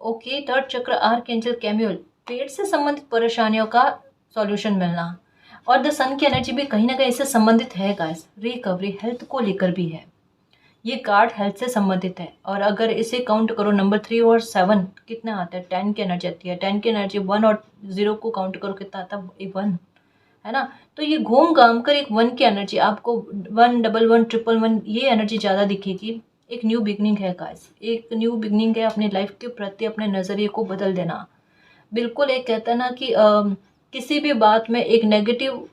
ओके, थर्ड चक्र आर्क एंजल कैम्यूल, पेट से संबंधित परेशानियों का सॉल्यूशन मिलना, और द सन की एनर्जी भी कहीं ना कहीं इससे संबंधित है गाइस। रिकवरी हेल्थ को लेकर भी है, ये कार्ड हेल्थ से संबंधित है। और अगर इसे काउंट करो, नंबर 3 और 7 कितना आता है, 10 की एनर्जी आती है। 10 की एनर्जी 1 और 0 को काउंट करो, कितना आता है, 1, है ना। तो ये घूम घाम कर एक 1 की एनर्जी आपको, 1 डबल 1 ट्रिपल 1, ये एनर्जी ज़्यादा दिखेगी। एक न्यू बिगनिंग है गाइस, एक न्यू बिगनिंग है। अपनी लाइफ के प्रति अपने नज़रिए को बदल देना। बिल्कुल, एक कहता है ना कि किसी भी बात में एक नेगेटिव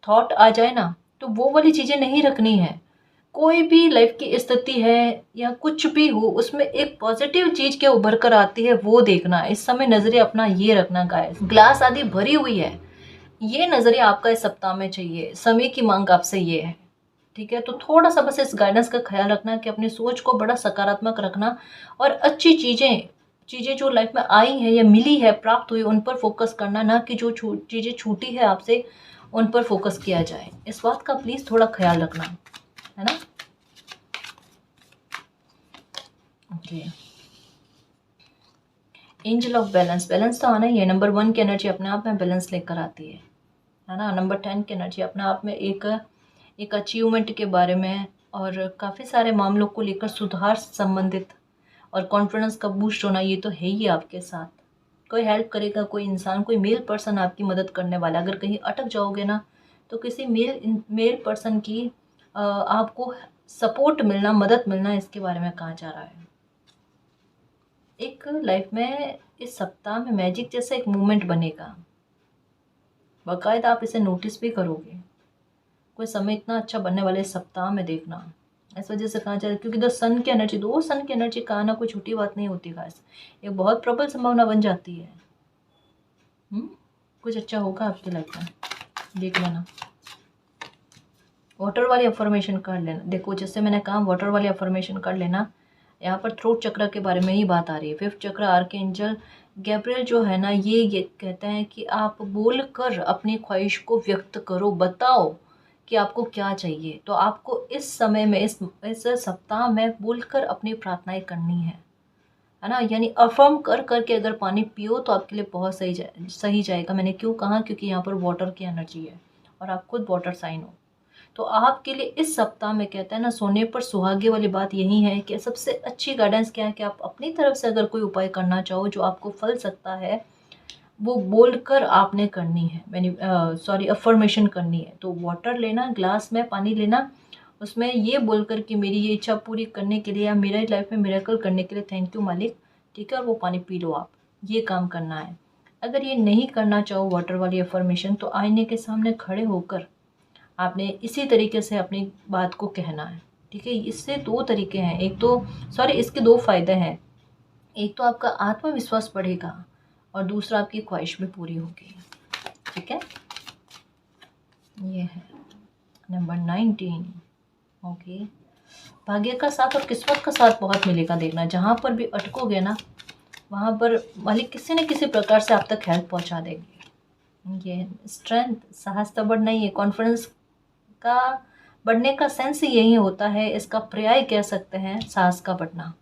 थॉट आ जाए ना, तो वो वाली चीज़ें नहीं रखनी है। कोई भी लाइफ की स्थिति है या कुछ भी हो, उसमें एक पॉजिटिव चीज क्या उभर कर आती है वो देखना। इस समय नजरिया अपना ये रखना गाइस। ग्लास आदि भरी हुई है, ये नजरिया आपका इस सप्ताह में चाहिए। समय की मांग आपसे ये है, ठीक है। तो थोड़ा सा बस इस गाइडेंस का ख्याल रखना कि अपनी सोच को बड़ा सकारात्मक रखना, और अच्छी चीजें चीजें जो लाइफ में आई है या मिली है, प्राप्त हुई, उन पर फोकस करना, ना कि जो चीजें छूटी है आपसे उन पर फोकस किया जाए। इस बात का प्लीज थोड़ा ख्याल रखना, है ना। Okay, angel of balance, balance तो आना ही है। नंबर 1 की एनर्जी अपने आप में बैलेंस लेकर आती है ना। नंबर 10 की एनर्जी अपने आप में एक अचीवमेंट के बारे में और काफ़ी सारे मामलों को लेकर सुधार से संबंधित, और कॉन्फिडेंस का बूस्ट होना, ये तो है ही आपके साथ। कोई हेल्प करेगा, कोई इंसान, कोई मेल पर्सन आपकी मदद करने वाला। अगर कहीं अटक जाओगे ना, तो किसी मेल पर्सन की आपको सपोर्ट मिलना, मदद मिलना, इसके बारे में कहा जा रहा है। एक लाइफ में इस सप्ताह में मैजिक जैसा एक मूवमेंट बनेगा, बाकायदा आप इसे नोटिस भी करोगे। कोई समय इतना अच्छा बनने वाले इस सप्ताह में देखना। इस वजह से कहा जाए, क्योंकि 2 सन की एनर्जी का आना कोई छोटी बात नहीं होती गाइस, एक बहुत प्रबल संभावना बन जाती है। कुछ अच्छा होगा आपकी लाइफ में, देख लेना। वाटर वाली अफर्मेशन कर लेना। देखो, जैसे मैंने कहा, वाटर वाली अफर्मेशन कर लेना। यहाँ पर थ्रोट चक्र के बारे में ही बात आ रही है। 5th चक्र आर्कएंजल गैब्रियल जो है ना, ये कहते हैं कि आप बोलकर अपनी ख्वाहिश को व्यक्त करो, बताओ कि आपको क्या चाहिए। तो आपको इस समय में, इस सप्ताह में बोलकर अपनी प्रार्थनाएं करनी है ना। यानी अफर्म कर करके अगर पानी पियो तो आपके लिए बहुत सही जाएगा। मैंने क्यों कहा, क्योंकि यहाँ पर वाटर की एनर्जी है और आप खुद वाटर साइन हो। तो आपके लिए इस सप्ताह में, कहते हैं ना, सोने पर सुहागे वाली बात यही है कि सबसे अच्छी गाइडेंस क्या है कि आप अपनी तरफ से अगर कोई उपाय करना चाहो जो आपको फल सकता है, वो बोलकर आपने करनी है। अफर्मेशन करनी है। तो वाटर लेना, ग्लास में पानी लेना, उसमें ये बोलकर कि मेरी ये इच्छा पूरी करने के लिए या मेरे लाइफ में मिरेकल करने के लिए थैंक यू मालिक, ठीक है, और वो पानी पी लो आप। ये काम करना है। अगर ये नहीं करना चाहो वाटर वाली अफर्मेशन, तो आईने के सामने खड़े होकर आपने इसी तरीके से अपनी बात को कहना है, ठीक है। इससे 2 तरीके हैं, इसके 2 फायदे हैं। एक तो आपका आत्मविश्वास बढ़ेगा और दूसरा आपकी ख्वाहिश भी पूरी होगी, ठीक है। ये है नंबर 19। ओके, भाग्य का साथ और किस्मत का साथ बहुत मिलेगा। देखना, जहाँ पर भी अटकोगे ना, वहाँ पर मालिक किसी न किसी प्रकार से आप तक हेल्प पहुँचा देंगे। ये स्ट्रेंथ, साहस तो बढ़ना ही है। कॉन्फिडेंस का बढ़ने का सेंस ही यही होता है, इसका पर्याय कह सकते हैं साहस का बढ़ना।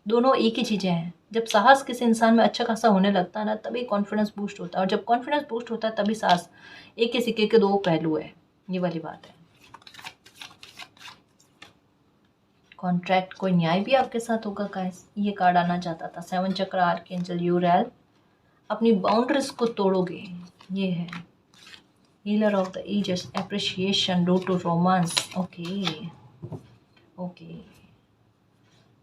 दोनों एक ही चीज़ें हैं। जब साहस किसी इंसान में अच्छा खासा होने लगता है ना, तभी कॉन्फिडेंस बूस्ट होता है, और जब कॉन्फिडेंस बूस्ट होता है तभी साहस। एक ही सिक्के के दो पहलू है, ये वाली बात है। कॉन्ट्रैक्ट, कोई न्याय भी आपके साथ होगा गाइस। ये कार्ड आना चाहता था, 7 चक्र आर्कएंजल यूरेल। अपनी बाउंड्रीज को तोड़ोगे, ये है। Healer of the ages, appreciation, due to romance. Okay okay,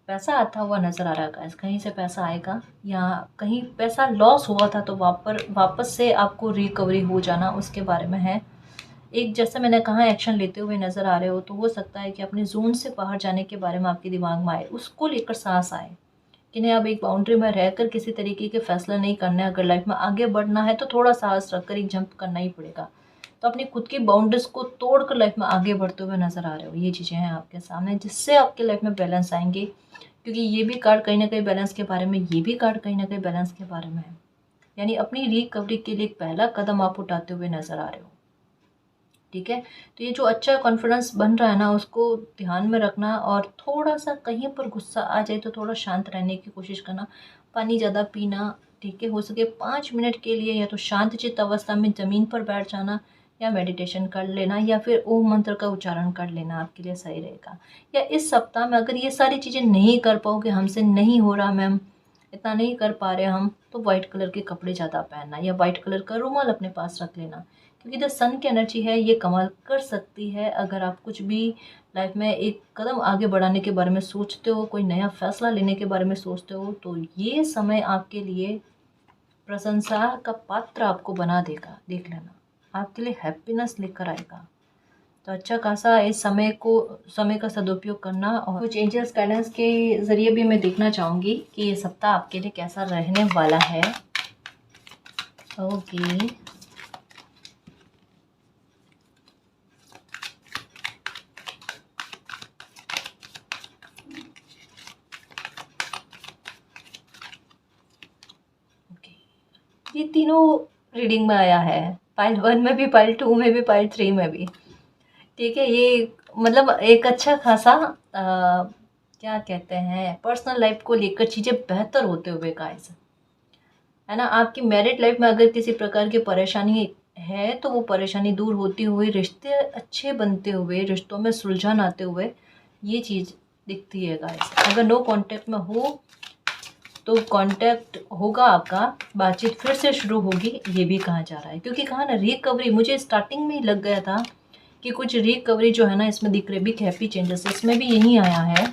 पैसा आता हुआ नज़र आ रहा है गाइस। कहीं से पैसा आएगा, या कहीं पैसा लॉस हुआ था तो वापस से आपको रिकवरी हो जाना, उसके बारे में है। एक, जैसे मैंने कहा, एक्शन लेते हुए नज़र आ रहे हो, तो हो सकता है कि अपने जोन से बाहर जाने के बारे में आपके दिमाग में आए, उसको लेकर सांस आए कि नहीं, अब एक बाउंड्री में रहकर किसी तरीके के फैसला नहीं करना है। अगर लाइफ में आगे बढ़ना है तो थोड़ा साहस रखकर एक जंप करना ही पड़ेगा। तो अपनी खुद की बाउंड्रीज को तोड़कर लाइफ में आगे बढ़ते हुए नज़र आ रहे हो। ये चीज़ें हैं आपके सामने, जिससे आपके लाइफ में बैलेंस आएंगे। क्योंकि ये भी कार्ड कहीं ना कहीं बैलेंस के बारे में, ये भी कार्ड कहीं ना कहीं बैलेंस के बारे में है। यानी अपनी रिकवरी के लिए एक पहला कदम आप उठाते हुए नज़र आ रहे हो। ठीक है, तो ये जो अच्छा कॉन्फिडेंस बन रहा है ना, उसको ध्यान में रखना, और थोड़ा सा कहीं पर गुस्सा आ जाए तो थोड़ा शांत रहने की कोशिश करना। पानी ज़्यादा पीना, ठीक है, हो सके 5 मिनट के लिए या तो शांत चित्त अवस्था में ज़मीन पर बैठ जाना, या मेडिटेशन कर लेना, या फिर ओम मंत्र का उच्चारण कर लेना, आपके लिए सही रहेगा। या इस सप्ताह में अगर ये सारी चीज़ें नहीं कर पाओगे, हमसे नहीं हो रहा मैम, इतना नहीं कर पा रहे हम, तो वाइट कलर के कपड़े ज़्यादा पहनना, या वाइट कलर का रुमाल अपने पास रख लेना। क्योंकि जो सन की एनर्जी है, ये कमाल कर सकती है। अगर आप कुछ भी लाइफ में एक कदम आगे बढ़ाने के बारे में सोचते हो, कोई नया फैसला लेने के बारे में सोचते हो, तो ये समय आपके लिए प्रशंसा का पात्र आपको बना देगा। देख लेना, आपके लिए हैप्पीनेस लेकर आएगा। तो अच्छा खासा इस समय का सदुपयोग करना। और कुछ एंजल्स गाइडेंस के ज़रिए भी मैं देखना चाहूँगी कि ये सप्ताह आपके लिए कैसा रहने वाला है। ओके, ये तीनों रीडिंग में आया है, पाइल 1 में भी, पाइल 2 में भी, पाइल 3 में भी। ठीक है, ये मतलब एक अच्छा खासा क्या कहते हैं, पर्सनल लाइफ को लेकर चीज़ें बेहतर होते हुए गाइस, है ना। आपकी मैरिड लाइफ में अगर किसी प्रकार की परेशानी है, तो वो परेशानी दूर होती हुई, रिश्ते अच्छे बनते हुए, रिश्तों में सुलझान आते हुए, ये चीज़ दिखती है गाइस। अगर नो कांटेक्ट में हो तो कांटेक्ट होगा आपका, बातचीत फिर से शुरू होगी, ये भी कहा जा रहा है। क्योंकि कहा ना, रिकवरी, मुझे स्टार्टिंग में ही लग गया था कि कुछ रिकवरी जो है ना, इसमें दिख रहे बिग हैप्पी चेंजेस, इसमें भी यही आया है।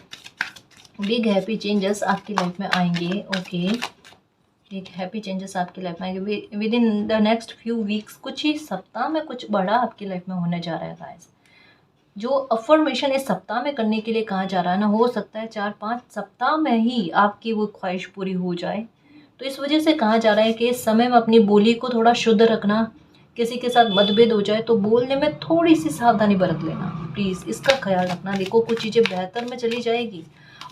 बिग हैप्पी चेंजेस आपकी लाइफ में आएंगे। ओके, बिग हैप्पी चेंजेस आपकी लाइफ में आएंगे with in the next few weeks. कुछ ही सप्ताह में कुछ बड़ा आपकी लाइफ में होने जा रहा है गाइस। जो अफर्मेशन इस सप्ताह में करने के लिए कहा जा रहा है ना, हो सकता है 4-5 सप्ताह में ही आपकी वो ख्वाहिश पूरी हो जाए। तो इस वजह से कहा जा रहा है कि इस समय में अपनी बोली को थोड़ा शुद्ध रखना। किसी के साथ मतभेद हो जाए तो बोलने में थोड़ी सी सावधानी बरत लेना, प्लीज़ इसका ख्याल रखना। देखो, कुछ चीज़ें बेहतर में चली जाएगी।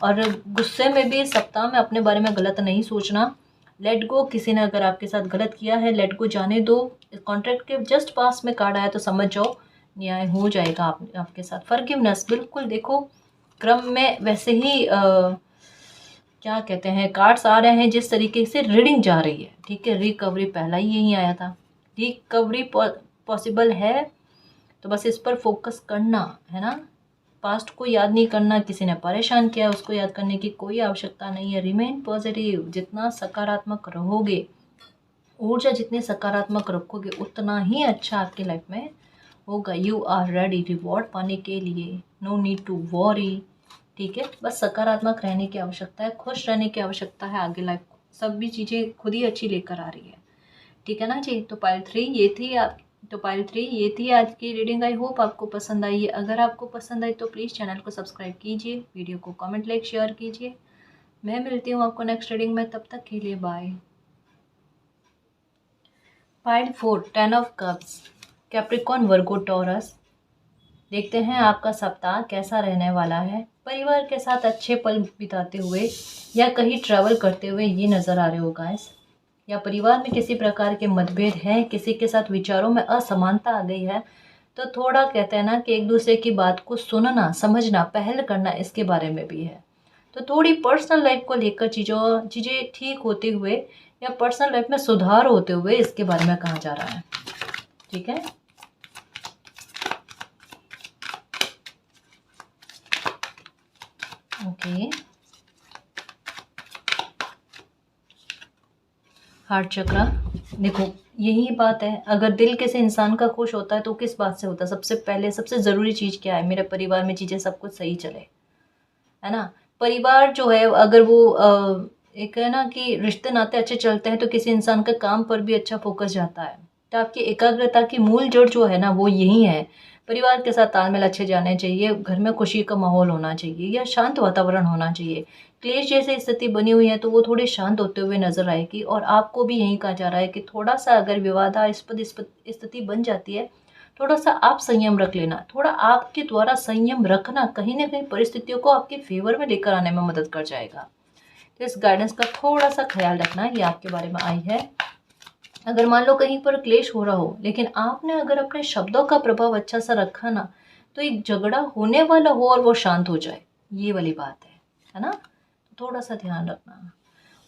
और गुस्से में भी इस सप्ताह में अपने बारे में गलत नहीं सोचना। लेट गो, किसी ने अगर आपके साथ गलत किया है, लेट गो, जाने दो। कॉन्ट्रैक्ट के जस्ट पास में कार्ड आया तो समझ जाओ न्याय हो जाएगा आपके साथ। फॉरगिवनेस, बिल्कुल देखो क्रम में वैसे ही क्या कहते हैं, कार्ड्स आ रहे हैं जिस तरीके से रीडिंग जा रही है। ठीक है, रिकवरी पहला ही यही आया था। रिकवरी पॉसिबल है, तो बस इस पर फोकस करना है ना। पास्ट को याद नहीं करना, किसी ने परेशान किया उसको याद करने की कोई आवश्यकता नहीं है। रिमेन पॉजिटिव, जितना सकारात्मक रहोगे, ऊर्जा जितनी सकारात्मक रखोगे, उतना ही अच्छा आपकी लाइफ में होगा। यू आर रेडी रिवॉर्ड पाने के लिए, नो नीड टू वॉरी। ठीक है, बस सकारात्मक रहने की आवश्यकता है, खुश रहने की आवश्यकता है। आगे लाइफ सब भी चीज़ें खुद ही अच्छी लेकर आ रही है। ठीक है ना जी। तो पाइल 3 ये थी आज की रीडिंग। आई होप आपको पसंद आई है। अगर आपको पसंद आई तो प्लीज़ चैनल को सब्सक्राइब कीजिए, वीडियो को कमेंट, लाइक, शेयर कीजिए। मैं मिलती हूँ आपको नेक्स्ट रीडिंग में, तब तक के लिए bye. Pile 4 10 of cups, Capricorn, Virgo, Taurus. देखते हैं आपका सप्ताह कैसा रहने वाला है। परिवार के साथ अच्छे पल बिताते हुए या कहीं ट्रैवल करते हुए ये नज़र आ रहे हो गाइस, या परिवार में किसी प्रकार के मतभेद हैं, किसी के साथ विचारों में असमानता आ गई है, तो थोड़ा कहते हैं ना कि एक दूसरे की बात को सुनना, समझना, पहल करना, इसके बारे में भी है। तो थोड़ी पर्सनल लाइफ को लेकर चीज़ें ठीक होते हुए या पर्सनल लाइफ में सुधार होते हुए इसके बारे में कहा जा रहा है। ठीक है, ओके। हार्ट चक्रा, देखो यही बात है, अगर दिल किसी इंसान का खुश होता है तो किस बात से होता है? सबसे पहले सबसे ज़रूरी चीज़ क्या है? मेरे परिवार में चीज़ें सब कुछ सही चले, है ना। परिवार जो है अगर वो एक है ना कि रिश्ते नाते अच्छे चलते हैं तो किसी इंसान का काम पर भी अच्छा फोकस जाता है। तो आपकी एकाग्रता की मूल जड़ जो है ना वो यही है। परिवार के साथ तालमेल अच्छे जाने चाहिए, घर में खुशी का माहौल होना चाहिए या शांत वातावरण होना चाहिए। क्लेश जैसी स्थिति बनी हुई है तो वो थोड़ी शांत होते हुए नजर आएगी, और आपको भी यही कहा जा रहा है कि थोड़ा सा अगर विवादास्पद स्थिति बन जाती है, थोड़ा सा आप संयम रख लेना, थोड़ा आपके द्वारा संयम रखना कहीं ना कहीं परिस्थितियों को आपके फेवर में लेकर आने में मदद कर जाएगा। तो इस गाइडेंस का थोड़ा सा ख्याल रखना, ये आपके बारे में आई है। अगर मान लो कहीं पर क्लेश हो रहा हो लेकिन आपने अगर अपने शब्दों का प्रभाव अच्छा सा रखा ना, तो एक झगड़ा होने वाला हो और वो शांत हो जाए, ये वाली बात है ना। थोड़ा सा ध्यान रखना।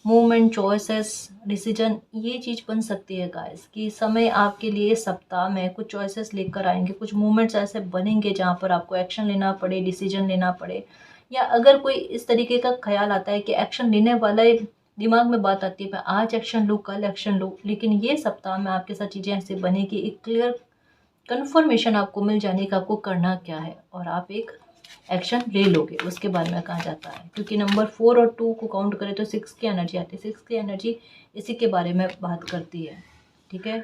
मूवमेंट, चॉइसेस, डिसीजन, ये चीज़ बन सकती है गाइस कि समय आपके लिए सप्ताह में कुछ चॉइसेस लेकर आएंगे, कुछ मूवमेंट्स ऐसे बनेंगे जहाँ पर आपको एक्शन लेना पड़े, डिसीजन लेना पड़े, या अगर कोई इस तरीके का ख्याल आता है कि एक्शन लेने वाला दिमाग में बात आती है मैं आज एक्शन लूँ, कल एक्शन लूँ, लेकिन ये सप्ताह में आपके साथ चीज़ें ऐसे बनेगी, एक क्लियर कन्फर्मेशन आपको मिल जाने का आपको करना क्या है, और आप एक एक्शन ले लोगे, उसके बारे में कहा जाता है। क्योंकि नंबर 4 और 2 को काउंट करें तो 6 की एनर्जी आती है, 6 की एनर्जी इसी के बारे में बात करती है। ठीक है,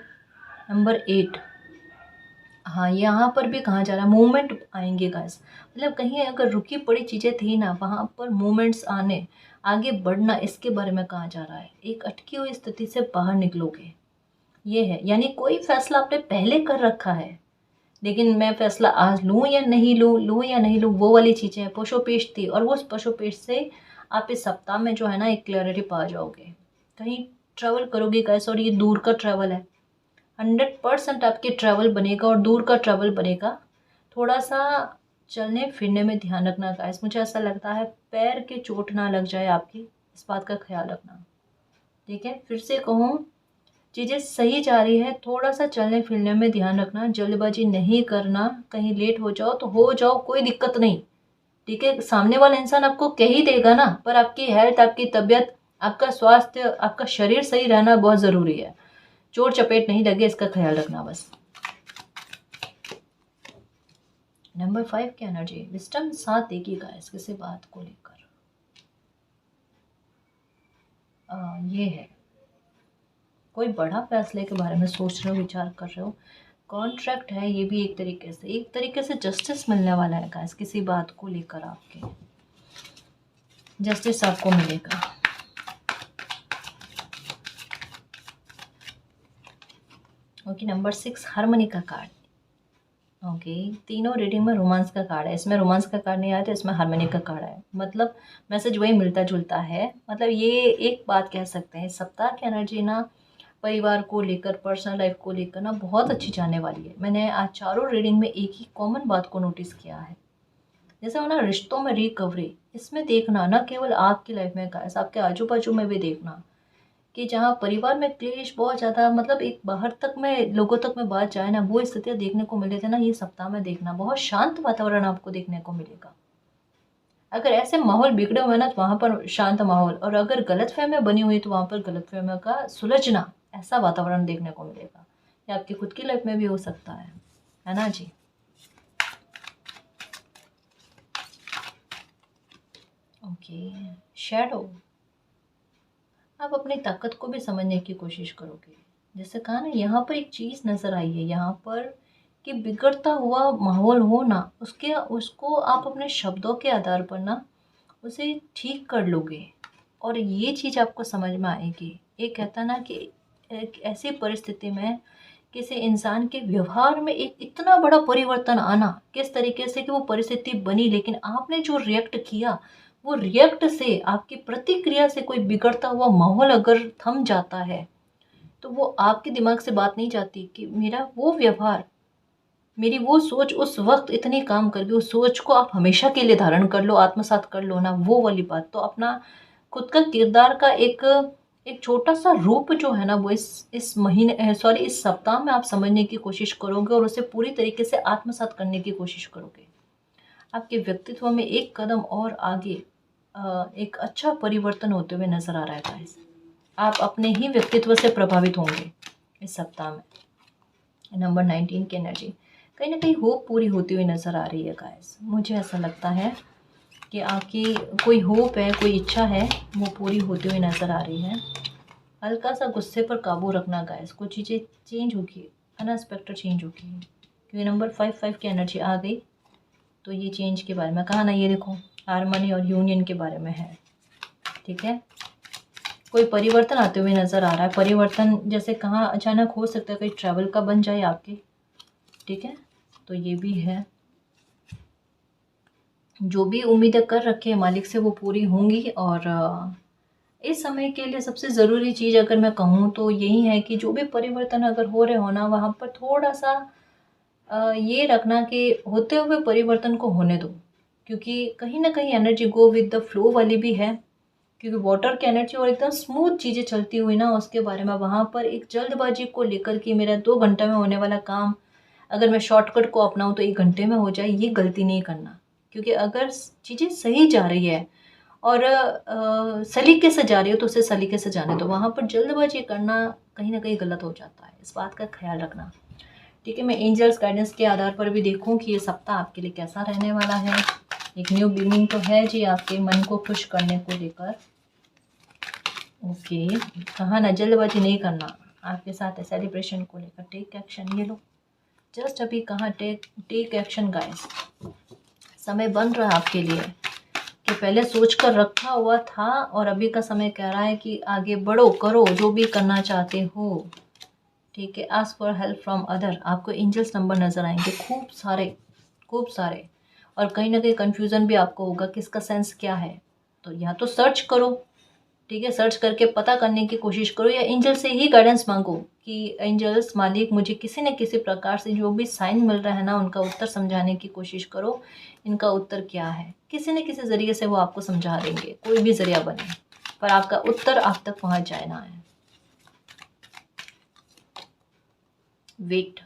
नंबर 8, हाँ यहाँ पर भी कहा जा रहा है मूवमेंट आएंगे गाइस, मतलब कहीं अगर रुकी पड़ी चीज़ें थी ना वहाँ पर मूवमेंट्स आने, आगे बढ़ना, इसके बारे में कहा जा रहा है। एक अटकी हुई स्थिति से बाहर निकलोगे, ये है। यानी कोई फैसला आपने पहले कर रखा है लेकिन मैं फैसला आज लूँ या नहीं लूँ या नहीं लूँ, वो वाली चीज़ें पशोपेश थी, और वो उस पशोपेश से आप इस सप्ताह में जो है ना एक क्लैरिटी पा जाओगे। कहीं ट्रैवल करोगे गाइस, और ये दूर का ट्रैवल है, 100% आपके ट्रैवल बनेगा और दूर का ट्रैवल बनेगा। थोड़ा सा चलने फिरने में ध्यान रखना गाइस, मुझे ऐसा लगता है पैर के चोट ना लग जाए आपकी, इस बात का ख्याल रखना। ठीक है, फिर से कहूँ, चीज़ें सही जा रही है, थोड़ा सा चलने फिरने में ध्यान रखना, जल्दबाजी नहीं करना, कहीं लेट हो जाओ तो हो जाओ, कोई दिक्कत नहीं। ठीक है, सामने वाला इंसान आपको कह ही देगा ना, पर आपकी हेल्थ, आपकी तबीयत, आपका स्वास्थ्य, आपका शरीर सही रहना बहुत ज़रूरी है। चोट चपेट नहीं लगे, इसका ख्याल रखना बस। नंबर 5 की एनर्जी, विस्डम साथ देगी गाइस किसी बात को लेकर। ये है, कोई बड़ा फैसले के बारे में सोच रहे हो, विचार कर रहे हो, कॉन्ट्रैक्ट है, ये भी एक तरीके से जस्टिस मिलने वाला है गाइस, किसी बात को लेकर आपके जस्टिस आपको मिलेगा। ओके, नंबर 6 हार्मनी का कार्ड। ओके, तीनों रीडिंग में रोमांस का कार्ड है, इसमें रोमांस का कार्ड नहीं आया तो इसमें हार्मनी का कार्ड है, मतलब मैसेज वही मिलता जुलता है। मतलब ये एक बात कह सकते हैं, सप्ताह की एनर्जी ना परिवार को लेकर, पर्सनल लाइफ को लेकर ना बहुत अच्छी जाने वाली है। मैंने आज चारों रीडिंग में एक ही कॉमन बात को नोटिस किया है, जैसे वो ना रिश्तों में रिकवरी, इसमें देखना ना केवल आपकी लाइफ में गाइस, आपके आजू बाजू में भी देखना कि जहाँ परिवार में क्लेश बहुत ज़्यादा, मतलब एक बाहर तक में लोगों तक में बात जाए ना, वो स्थितियाँ देखने को मिले थे ना, ये सप्ताह में देखना, बहुत शांत वातावरण आपको देखने को मिलेगा। अगर ऐसे माहौल बिगड़े हुए ना तो वहाँ पर शांत माहौल, और अगर गलतफहमियाँ बनी हुई तो वहाँ पर गलतफहमियों का सुलझना, ऐसा वातावरण देखने को मिलेगा। ये आपकी खुद की लाइफ में भी हो सकता है ना जी। ओके, शैडो, आप अपनी ताकत को भी समझने की कोशिश करोगे। जैसे कहा ना, यहाँ पर एक चीज़ नज़र आई है यहाँ पर कि बिगड़ता हुआ माहौल हो ना, उसके उसको आप अपने शब्दों के आधार पर ना उसे ठीक कर लोगे, और ये चीज़ आपको समझ में आएगी। एक कहता ना कि एक ऐसी परिस्थिति में किसी इंसान के व्यवहार में एक इतना बड़ा परिवर्तन आना, किस तरीके से कि वो परिस्थिति बनी, लेकिन आपने जो रिएक्ट किया, वो रिएक्ट से आपकी प्रतिक्रिया से कोई बिगड़ता हुआ माहौल अगर थम जाता है, तो वो आपके दिमाग से बात नहीं जाती कि मेरा वो व्यवहार, मेरी वो सोच उस वक्त इतनी काम कर गई, उस सोच को आप हमेशा के लिए धारण कर लो, आत्मसात कर लो ना, वो वाली बात। तो अपना खुद का किरदार का एक एक छोटा सा रूप जो है ना, वो इस महीने सॉरी इस सप्ताह में आप समझने की कोशिश करोगे और उसे पूरी तरीके से आत्मसात करने की कोशिश करोगे। आपके व्यक्तित्व में एक कदम और आगे एक अच्छा परिवर्तन होते हुए नजर आ रहा है गाइस। आप अपने ही व्यक्तित्व से प्रभावित होंगे इस सप्ताह में। नंबर 19 की एनर्जी कहीं ना कहीं होप पूरी होती हुई नजर आ रही है गाइस। मुझे ऐसा लगता है कि आपकी कोई होप है, कोई इच्छा है, वो पूरी होती हुई नजर आ रही है। हल्का सा गुस्से पर काबू रखना गाइस, कुछ चीज़ें चेंज होगी, अनएक्सपेक्टेड चेंज होगी, क्योंकि नंबर 5 की एनर्जी आ गई। तो ये चेंज के बारे में कहा ना, ये देखो हारमोनी और यूनियन के बारे में है, ठीक है। कोई परिवर्तन आते हुए नज़र आ रहा है। परिवर्तन जैसे कहाँ अचानक हो सकता है, कोई ट्रैवल का बन जाए आपके, ठीक है। तो ये भी है, जो भी उम्मीदें कर रखे हैं मालिक से वो पूरी होंगी। और इस समय के लिए सबसे ज़रूरी चीज़ अगर मैं कहूँ तो यही है कि जो भी परिवर्तन अगर हो रहे हो ना, वहाँ पर थोड़ा सा ये रखना कि होते हुए परिवर्तन को होने दो, क्योंकि कहीं ना कहीं energy go with the flow वाली भी है, क्योंकि वाटर की एनर्जी और एकदम स्मूथ चीज़ें चलती हुई ना, उसके बारे में वहाँ पर एक जल्दबाजी को लेकर कि मेरा 2 घंटे में होने वाला काम अगर मैं शॉर्टकट को अपनाऊँ तो 1 घंटे में हो जाए, ये गलती नहीं करना। क्योंकि अगर चीज़ें सही जा रही है और सलीके से जा रही हो तो उसे सलीके से जाने दो, वहाँ पर जल्दबाजी करना कहीं ना कहीं गलत हो जाता है, इस बात का ख्याल रखना, ठीक है। मैं एंजल्स गाइडेंस के आधार पर भी देखूं कि ये सप्ताह आपके लिए कैसा रहने वाला है। एक न्यू बिगिनिंग तो है जी आपके मन को खुश करने को लेकर, ओके। कहा ना जल्दबाजी नहीं करना आपके साथ है, सेलिब्रेशन को लेकर टेक एक्शन, ये लो जस्ट अभी कहा टेक एक्शन गाइस। समय बन रहा है आपके लिए कि पहले सोच कर रखा हुआ था और अभी का समय कह रहा है कि आगे बढ़ो, करो जो भी करना चाहते हो, ठीक है। Ask for help from other, आपको एंजल्स नंबर नज़र आएंगे खूब सारे, खूब सारे। और कहीं ना कहीं कन्फ्यूज़न भी आपको होगा कि इसका सेंस क्या है, तो या तो सर्च करो, ठीक है, सर्च करके पता करने की कोशिश करो, या एंजल से ही गाइडेंस मांगो कि एंजल्स मालिक मुझे किसी न किसी प्रकार से जो भी साइन मिल रहा है ना, उनका उत्तर समझाने की कोशिश करो। इनका उत्तर क्या है, किसी न किसी ज़रिए से वो आपको समझा देंगे, कोई भी ज़रिया बने, पर आपका उत्तर आप तक पहुँच जाए ना है। वेट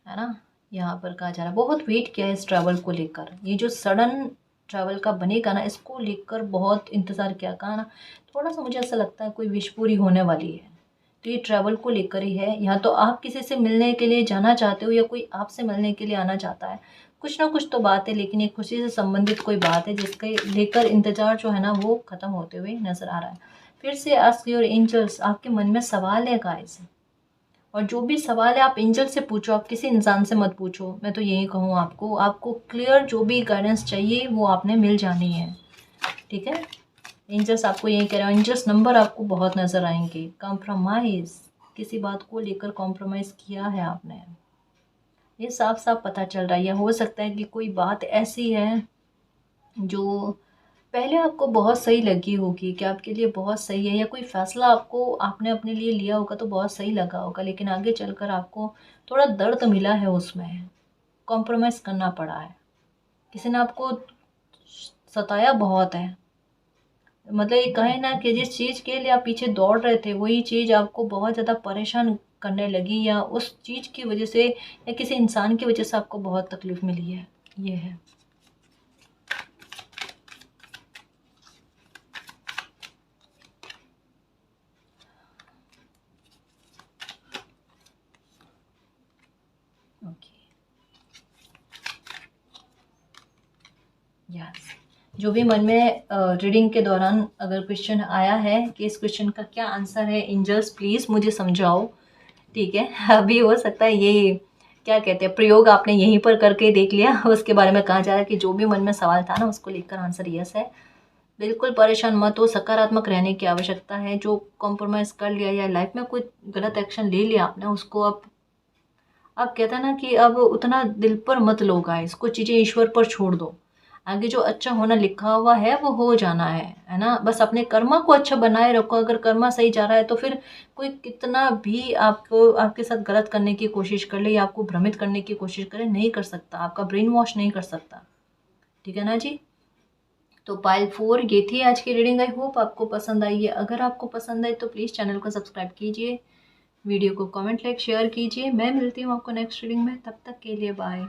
है ना, यहाँ पर कहा जा रहा है बहुत वेट किया है इस ट्रैवल को लेकर, ये जो सडन ट्रैवल का बनेगा ना, इसको लेकर बहुत इंतज़ार किया। कहा ना थोड़ा सा मुझे ऐसा लगता है कोई विश पूरी होने वाली है, तो ये ट्रैवल को लेकर ही है। यहाँ तो आप किसी से मिलने के लिए जाना चाहते हो या कोई आपसे मिलने के लिए आना चाहता है, कुछ ना कुछ तो बात है, लेकिन एक खुशी से संबंधित कोई बात है जिसके लेकर इंतज़ार जो है ना वो ख़त्म होते हुए नज़र आ रहा है। फिर से आस्क योर एंजल्स, आपके मन में सवाल है गाइस, और जो भी सवाल है आप एंजल से पूछो, आप किसी इंसान से मत पूछो। मैं तो यही कहूँ आपको, आपको क्लियर जो भी गाइडेंस चाहिए वो आपने मिल जानी है, ठीक है। एंजल्स आपको यही कह रहे हैं, एंजल्स नंबर आपको बहुत नज़र आएंगे। कॉम्प्रोमाइज़, किसी बात को लेकर कॉम्प्रोमाइज़ किया है आपने, ये साफ साफ पता चल रहा है। या हो सकता है कि कोई बात ऐसी है जो पहले आपको बहुत सही लगी होगी कि आपके लिए बहुत सही है, या कोई फ़ैसला आपने अपने लिए लिया होगा तो बहुत सही लगा होगा, लेकिन आगे चलकर आपको थोड़ा दर्द मिला है, उसमें कॉम्प्रोमाइज़ करना पड़ा है, किसी ने आपको सताया बहुत है। मतलब ये कहें ना कि जिस चीज़ के लिए आप पीछे दौड़ रहे थे वही चीज़ आपको बहुत ज़्यादा परेशान करने लगी, या उस चीज़ की वजह से या किसी इंसान की वजह से आपको बहुत तकलीफ़ मिली है, ये है। ओके, यस, जो भी मन में रीडिंग के दौरान अगर क्वेश्चन आया है कि इस क्वेश्चन का क्या आंसर है, एंजल्स प्लीज़ मुझे समझाओ, ठीक है। अभी हो सकता है ये क्या कहते हैं प्रयोग आपने यहीं पर करके देख लिया, उसके बारे में कहा जा रहा है कि जो भी मन में सवाल था ना उसको लेकर आंसर यस है। बिल्कुल परेशान मत हो, सकारात्मक रहने की आवश्यकता है। जो कॉम्प्रोमाइज़ कर लिया या लाइफ में कोई गलत एक्शन ले लिया आपने, उसको अब अब कहते हैं ना कि अब उतना दिल पर मत लो गाइस, कुछ चीज़ें ईश्वर पर छोड़ दो। आगे जो अच्छा होना लिखा हुआ है वो हो जाना है ना। बस अपने कर्मा को अच्छा बनाए रखो। अगर कर्मा सही जा रहा है तो फिर कोई कितना भी आपको आपके साथ गलत करने की कोशिश कर ले या आपको भ्रमित करने की कोशिश करे, नहीं कर सकता, आपका ब्रेन वॉश नहीं कर सकता। ठीक है ना जी। तो पाइल 4 ये थी आज की रीडिंग। आई होप आपको पसंद आई है। अगर आपको पसंद आई तो प्लीज़ चैनल को सब्सक्राइब कीजिए, वीडियो को कमेंट लाइक शेयर कीजिए। मैं मिलती हूँ आपको नेक्स्ट रीडिंग में, तब तक के लिए बाय।